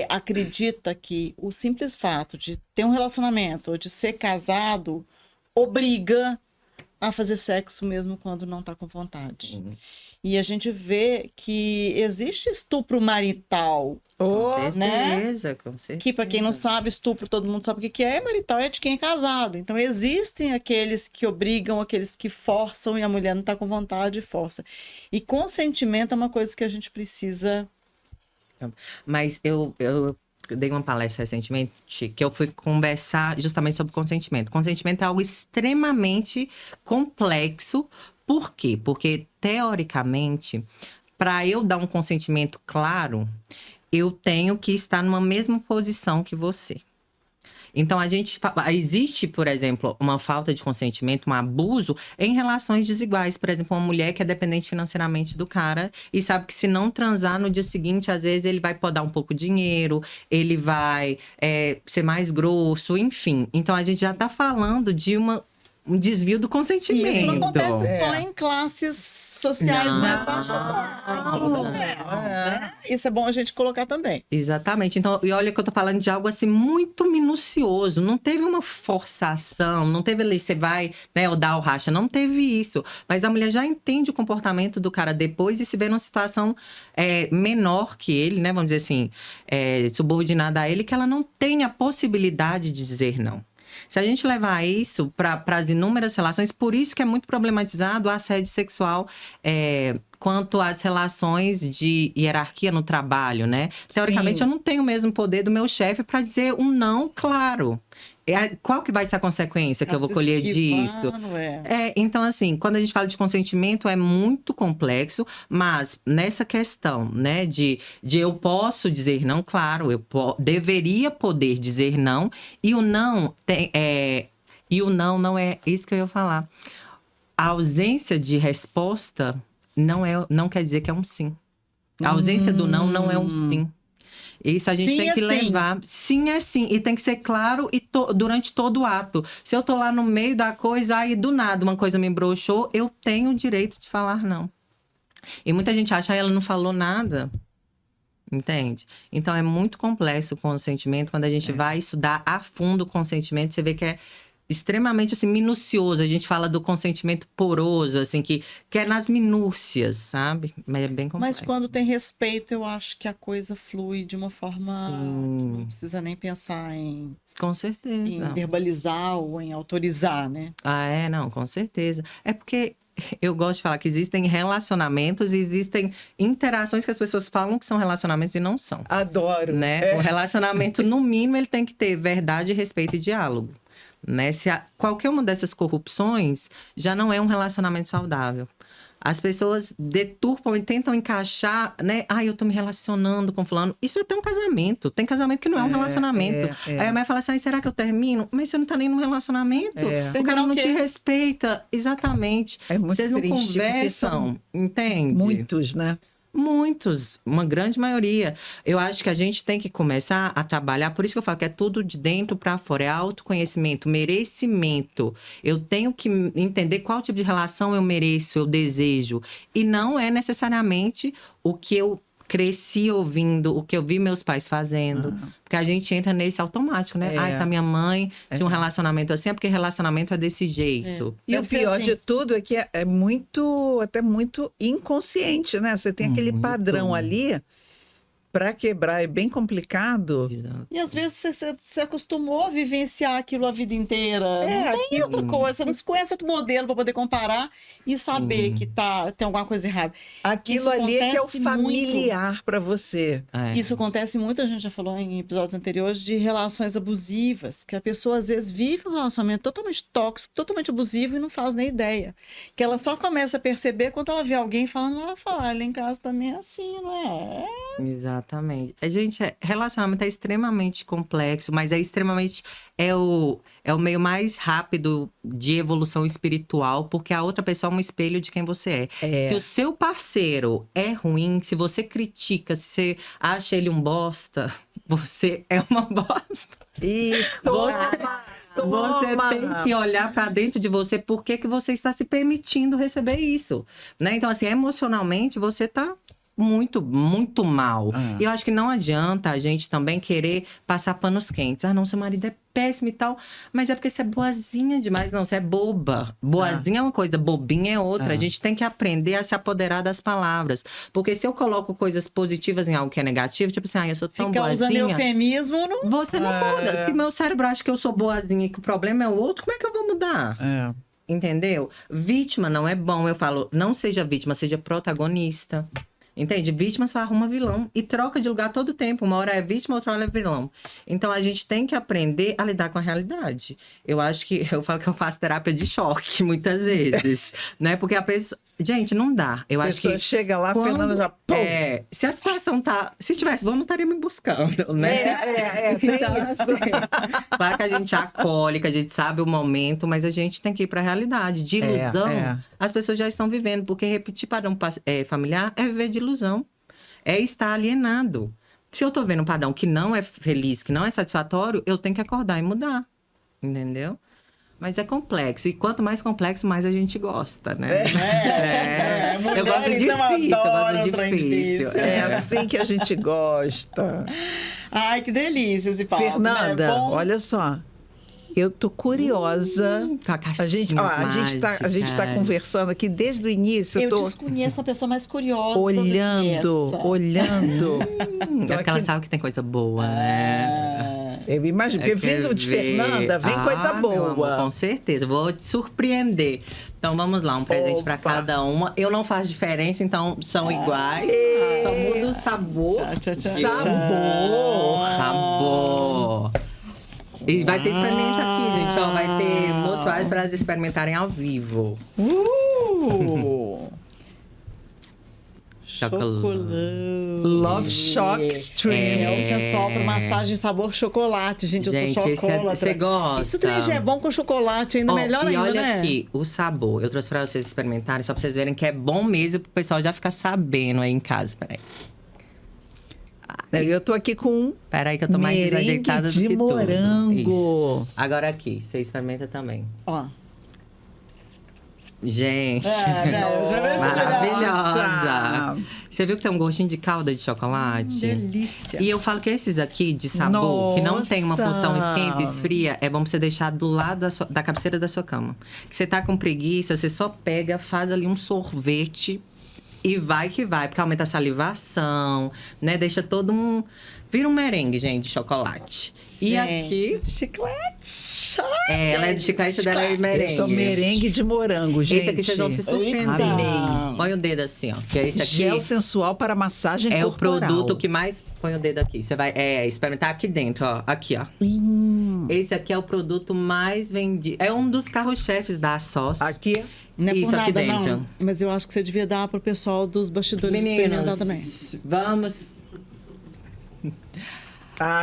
S2: acredita que o simples fato de ter um relacionamento ou de ser casado obriga a fazer sexo mesmo quando não está com vontade. E a gente vê que existe estupro marital.
S1: Com certeza,
S2: né?
S1: Com certeza.
S2: Que, para quem não sabe, estupro, todo mundo sabe o que é. Marital é de quem é casado. Então, existem aqueles que obrigam, aqueles que forçam e a mulher não está com vontade e força. E consentimento é uma coisa que a gente precisa...
S1: Mas dei uma palestra recentemente que eu fui conversar justamente sobre consentimento. Consentimento é algo extremamente complexo. Por quê? Porque, teoricamente, para eu dar um consentimento claro, eu tenho que estar numa mesma posição que você. Então, existe, por exemplo, uma falta de consentimento, um abuso em relações desiguais. Por exemplo, uma mulher que é dependente financeiramente do cara e sabe que se não transar no dia seguinte, às vezes ele vai podar um pouco de dinheiro, ele vai ser mais grosso, enfim. Então, a gente já está falando de um desvio do consentimento.
S2: Isso não acontece só em classes sociais mais baixas. Isso é bom a gente colocar também.
S1: Exatamente. Então, e olha que eu tô falando de algo assim muito minucioso. Não teve uma forçação, não teve ali, você vai, né, ou dar o racha. Não teve isso. Mas a mulher já entende o comportamento do cara depois e se vê numa situação menor que ele, né? Vamos dizer assim, subordinada a ele, que ela não tem a possibilidade de dizer não. Se a gente levar isso para as inúmeras relações, por isso que é muito problematizado o assédio sexual quanto às relações de hierarquia no trabalho, né? Teoricamente,
S3: Sim.
S1: eu não tenho o mesmo poder do meu chefe para dizer um não claro. Qual que vai ser a consequência que eu vou colher disso? Então, assim, quando a gente fala de consentimento, é muito complexo, mas nessa questão, né, de eu posso dizer não, claro, eu deveria poder dizer não, e o não não é isso que eu ia falar. A ausência de resposta não quer dizer que é um sim. A ausência do não é um sim. Isso a gente tem que levar. Sim é sim. E tem que ser claro durante todo o ato. Se eu tô lá no meio da coisa, aí do nada uma coisa me broxou, eu tenho o direito de falar não. E muita gente acha que ela não falou nada. Entende? Então é muito complexo o consentimento. Quando a gente vai estudar a fundo o consentimento, você vê que é extremamente assim, minucioso. A gente fala do consentimento poroso, assim, que é nas minúcias, sabe? Mas é bem complexo.
S2: Mas quando tem respeito, eu acho que a coisa flui de uma forma que não precisa nem pensar em...
S1: Com certeza.
S2: Em verbalizar ou em autorizar, né?
S1: Não, com certeza. É porque eu gosto de falar que existem relacionamentos e existem interações que as pessoas falam que são relacionamentos e não são.
S3: Adoro.
S1: Né? O relacionamento, no mínimo, ele tem que ter verdade, respeito e diálogo. Né? Qualquer uma dessas corrupções já não é um relacionamento saudável. As pessoas deturpam e tentam encaixar, né? Eu tô me relacionando com fulano. Isso é até um casamento. Tem casamento que não é um relacionamento. Aí a mãe fala assim, será que eu termino? Mas você não tá nem num relacionamento. O cara não te respeita. Exatamente.
S3: É muito
S1: Vocês não conversam, entende?
S3: Muitos, né?
S1: Muitos, uma grande maioria. Eu acho que a gente tem que começar a trabalhar, por isso que eu falo que é tudo de dentro para fora, é autoconhecimento, merecimento. Eu tenho que entender qual tipo de relação eu mereço, eu desejo. E não é necessariamente o que eu cresci ouvindo, o que eu vi meus pais fazendo. Porque a gente entra nesse automático, né? Essa minha mãe tinha um relacionamento assim, é porque relacionamento é desse jeito.
S3: E o pior de tudo é que é muito, até muito inconsciente, né? Você tem aquele padrão ali, para quebrar é bem complicado.
S1: Exato.
S2: E às vezes você se acostumou a vivenciar aquilo a vida inteira. Não tem outra coisa. Você não se conhece outro modelo para poder comparar e saber que tem alguma coisa errada.
S3: Aquilo
S2: Isso
S3: ali é que é o
S2: acontece
S3: familiar para você.
S2: Isso acontece muito, a gente já falou em episódios anteriores, de relações abusivas. Que a pessoa às vezes vive um relacionamento totalmente tóxico, totalmente abusivo e não faz nem ideia. Que ela só começa a perceber quando ela vê alguém falando, ela fala, lá em casa também é assim, não é?
S1: Exatamente. Gente, relacionamento é extremamente complexo, mas é extremamente... É o meio mais rápido de evolução espiritual, porque a outra pessoa é um espelho de quem você é. Se o seu parceiro é ruim, se você critica, se você acha ele um bosta, você é uma bosta.
S3: E
S1: Você tem que olhar para dentro de você, por que você está se permitindo receber isso, né? Então, assim, emocionalmente, você tá muito, muito mal. E eu acho que não adianta a gente também querer passar panos quentes. Não, seu marido é péssimo e tal, mas é porque você é boazinha demais. Não, você é boba. Boazinha é uma coisa, bobinha é outra. A gente tem que aprender a se apoderar das palavras. Porque se eu coloco coisas positivas em algo que é negativo, tipo assim, eu sou tão boazinha.
S2: Fica usando eufemismo, não...
S1: Você não muda. Se meu cérebro acha que eu sou boazinha e que o problema é o outro, como é que eu vou mudar? Entendeu? Vítima não é bom. Eu falo, não seja vítima, seja protagonista. Entende? Vítima só arruma vilão e troca de lugar todo tempo. Uma hora é vítima, outra hora é vilão. Então a gente tem que aprender a lidar com a realidade. Eu acho que eu falo que eu faço terapia de choque muitas vezes, né? Porque a pessoa, gente, não dá. Eu acho que
S3: chega lá,
S1: quando,
S3: Fernanda já pum.
S1: se a situação tá, se tivesse bom, não estaria me buscando, né?
S3: tem
S1: Então,
S3: isso.
S1: assim, claro que a gente acolhe, que a gente sabe o momento, mas a gente tem que ir para a realidade. De ilusão, as pessoas já estão vivendo, porque repetir padrão familiar é viver de ilusão, é estar alienado. Se eu tô vendo um padrão que não é feliz, que não é satisfatório, eu tenho que acordar e mudar, entendeu? Mas é complexo. E quanto mais complexo, mais a gente gosta, né? Eu gosto difícil, eu gosto difícil.
S3: É assim que a gente gosta.
S2: Ai, que delícia esse papo,
S3: Fernanda,
S2: né?
S3: olha só. Eu tô curiosa.
S1: Com a
S3: gente tá conversando aqui desde o início.
S2: Eu desconheço a pessoa mais curiosa
S3: olhando.
S1: É porque ela sabe que tem coisa boa, né?
S3: Eu imagino, porque vindo de Fernanda, vem coisa boa.
S1: Meu amor, com certeza, vou te surpreender. Então vamos lá, um presente para cada uma. Eu não faço diferença, então são iguais. Só muda o sabor. Sabor. E vai ter experimento aqui, gente. Ó, vai ter moçoais para elas experimentarem ao vivo.
S2: Chocolate.
S3: Love Shock Stream.
S2: É o sensual para massagem sabor chocolate, gente. Eu sou chocolate.
S1: Você gosta?
S2: Isso também já é bom com chocolate, ainda melhor ainda,
S1: olha
S2: né?
S1: aqui, o sabor. Eu trouxe para vocês experimentarem, só para vocês verem que é bom mesmo, pro pessoal já ficar sabendo aí em casa. Peraí.
S3: Eu tô aqui com
S1: Peraí que eu tô mais desajeitada do que
S3: de morango.
S1: Isso. Agora aqui, você experimenta também.
S2: Ó.
S1: Gente,
S2: maravilhosa.
S1: maravilhosa. Você viu que tem um gostinho de calda de chocolate?
S2: Delícia.
S1: E eu falo que esses aqui de sabor, que não tem uma função esquenta e esfria, é bom você deixar do lado da cabeceira da sua cama. Que você tá com preguiça, você só pega, faz ali um sorvete e vai que vai. Porque aumenta a salivação, né? Deixa todo um... Vira um merengue, gente, de chocolate.
S2: Gente,
S1: e aqui...
S2: chiclete.
S1: Ela é de chiclete, dela é merengue.
S3: Sou merengue de morango, gente.
S1: Esse aqui vocês vão se surpreender.
S3: Amei.
S1: Põe o dedo assim, ó. Que é esse aqui.
S3: Gel sensual para massagem
S1: é
S3: corporal.
S1: o produto que mais... Põe o dedo aqui. Você vai experimentar aqui dentro, ó. Aqui, ó. Esse aqui é o produto mais vendido. É um dos carros-chefes da ASOS.
S3: Aqui.
S2: Não é
S1: isso
S2: por
S1: aqui
S2: nada,
S1: dentro.
S2: não. Mas eu acho que você devia dar pro pessoal dos bastidores experimentar também.
S1: Vamos...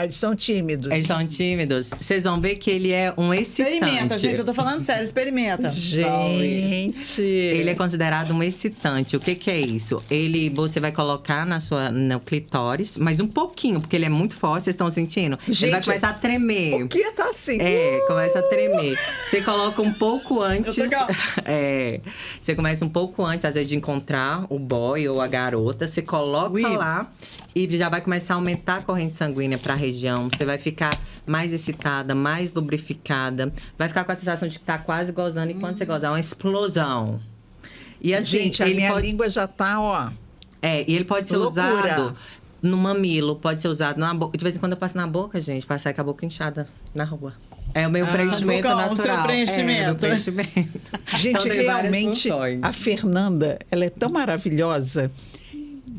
S3: Eles são tímidos.
S1: Eles são tímidos. Vocês vão ver que ele é um excitante.
S2: Experimenta, gente. Eu tô falando sério. Experimenta.
S3: Gente.
S1: Ele é considerado um excitante. O que é isso? Você vai colocar no clitóris, mas um pouquinho, porque ele é muito forte. Vocês estão sentindo?
S3: Gente,
S1: ele vai começar a tremer.
S3: O que tá assim?
S1: Começa a tremer. Você coloca um pouco antes. Você começa um pouco antes, às vezes, de encontrar o boy ou a garota. Você coloca lá. E já vai começar a aumentar a corrente sanguínea para a região. Você vai ficar mais excitada, mais lubrificada. Vai ficar com a sensação de que tá quase gozando. E quando você gozar, é uma explosão. E assim,
S3: gente, a minha língua já tá, ó...
S1: e ele pode ser usado no mamilo. Pode ser usado na boca. De vez em quando eu passo na boca, gente. Para sair com a boca inchada na rua. É o meu preenchimento natural.
S2: O seu preenchimento.
S3: Gente,
S1: então,
S3: realmente, a Fernanda, ela é tão maravilhosa...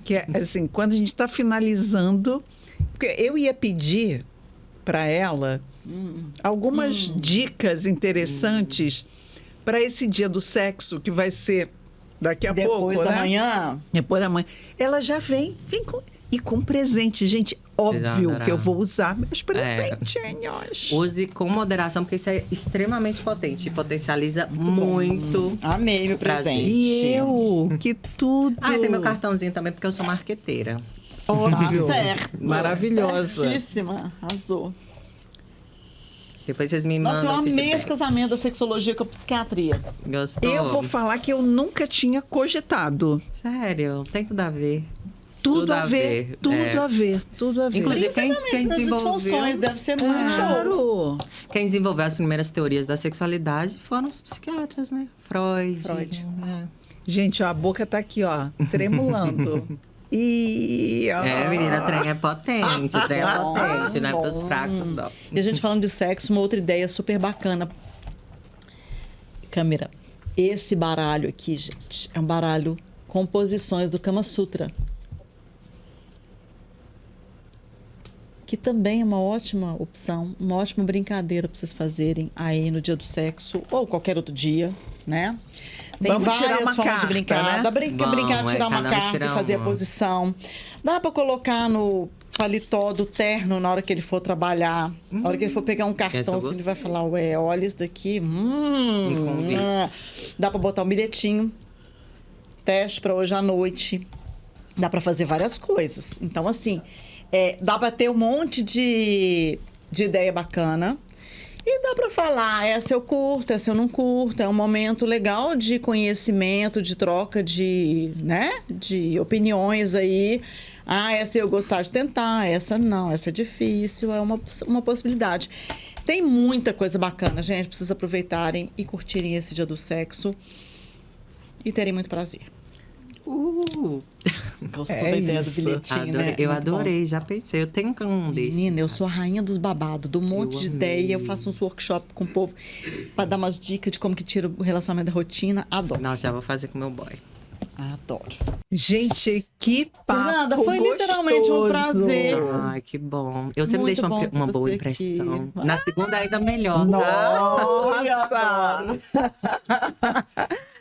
S3: Que assim, quando a gente está finalizando, porque eu ia pedir para ela algumas dicas interessantes para esse dia do sexo, que vai ser daqui a pouco,
S2: Depois da manhã.
S3: Depois da manhã. Ela já vem com presente, gente. Óbvio que eu vou usar meus presentinhos.
S1: Use com moderação, porque isso é extremamente potente. Potencializa muito.
S2: Amei meu presente.
S3: E eu, que tudo.
S1: Tem meu cartãozinho também, porque eu sou marqueteira.
S3: Óbvio.
S2: Tá certo.
S3: Maravilhosa.
S2: Certíssima. Arrasou.
S1: Depois vocês me mandam.
S2: Nossa, eu amei esse casamento da sexologia com a psiquiatria.
S1: Gostou?
S3: Eu vou falar que eu nunca tinha cogitado.
S1: Sério, tem tudo a ver.
S3: Tudo a ver.
S1: Inclusive, quem desenvolveu...
S2: deve ser muito
S3: show.
S1: Quem desenvolveu as primeiras teorias da sexualidade foram os psiquiatras, né? Freud.
S3: Gente, ó, a boca tá aqui, ó, tremulando.
S1: Menina, trem é potente. Trem é potente, não é pros fracos, não.
S2: E a gente falando de sexo, uma outra ideia super bacana. Câmera. Esse baralho aqui, gente, é um baralho com posições do Kama Sutra. que também é uma ótima opção, uma ótima brincadeira para vocês fazerem aí no dia do sexo ou qualquer outro dia, né? Tem
S3: Vamos tirar
S2: várias
S3: uma
S2: formas de
S3: carta,
S2: brincar.
S3: né?
S2: Dá brincar, tirar uma
S1: cada um
S2: carta
S1: tira
S2: e fazer a
S1: uma.
S2: posição. Dá para colocar no paletó do terno na hora que ele for trabalhar. Na hora que ele for pegar um cartão,
S1: essa eu
S2: assim, ele vai falar, ué, olha isso daqui.
S1: convite.
S2: Dá para botar um bilhetinho. Teste para hoje à noite. Dá para fazer várias coisas. Então, assim, dá para ter um monte de ideia bacana. E dá para falar, essa eu curto, essa eu não curto. É um momento legal de conhecimento, de troca de opiniões aí. Ah, essa eu gostar de tentar, essa não, essa é difícil, é uma possibilidade. Tem muita coisa bacana, gente. Precisa aproveitarem e curtirem esse dia do sexo e terem muito prazer. Gostou da ideia do bilhetinho, né?
S1: Eu
S2: Muito bom.
S1: adorei, já pensei. Eu tenho um desse.
S2: Menina, eu sou a rainha dos babados, do monte
S1: Eu
S2: de
S1: amei.
S2: ideia. Eu faço uns workshops com o povo para dar umas dicas de como que tira o relacionamento da rotina. Adoro.
S1: Nossa, já vou fazer com meu boy.
S2: Adoro.
S3: Gente, que papo
S2: Fernanda, foi literalmente um
S3: gostoso.
S2: prazer.
S1: Ai, que bom. Eu sempre
S2: Muito
S1: deixo
S2: bom ter
S1: uma boa
S2: você
S1: impressão.
S2: aqui.
S1: Na segunda ainda melhor, tá?
S3: Nossa!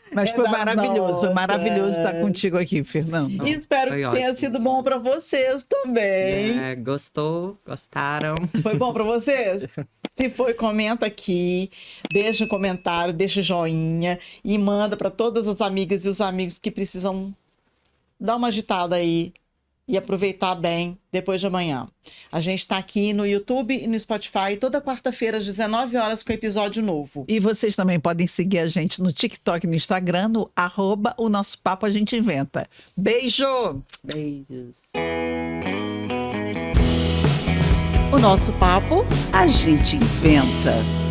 S3: Mas
S2: É
S3: foi
S2: das
S3: maravilhoso, foi maravilhoso estar
S2: nossas.
S3: contigo aqui, Fernanda.
S2: E espero
S1: Foi
S2: que tenha
S1: ótimo.
S2: sido bom para vocês também.
S1: Gostou? Gostaram?
S2: Foi bom para vocês? Se foi, comenta aqui, deixa um comentário, deixa joinha e manda para todas as amigas e os amigos que precisam dar uma agitada aí e aproveitar bem depois de amanhã. A gente está aqui no YouTube e no Spotify toda quarta-feira às 19 horas com episódio novo.
S3: E vocês também podem seguir a gente no TikTok e no Instagram, no @o nosso papo a gente inventa. Beijo!
S1: Beijos.
S4: O nosso papo
S3: A gente inventa.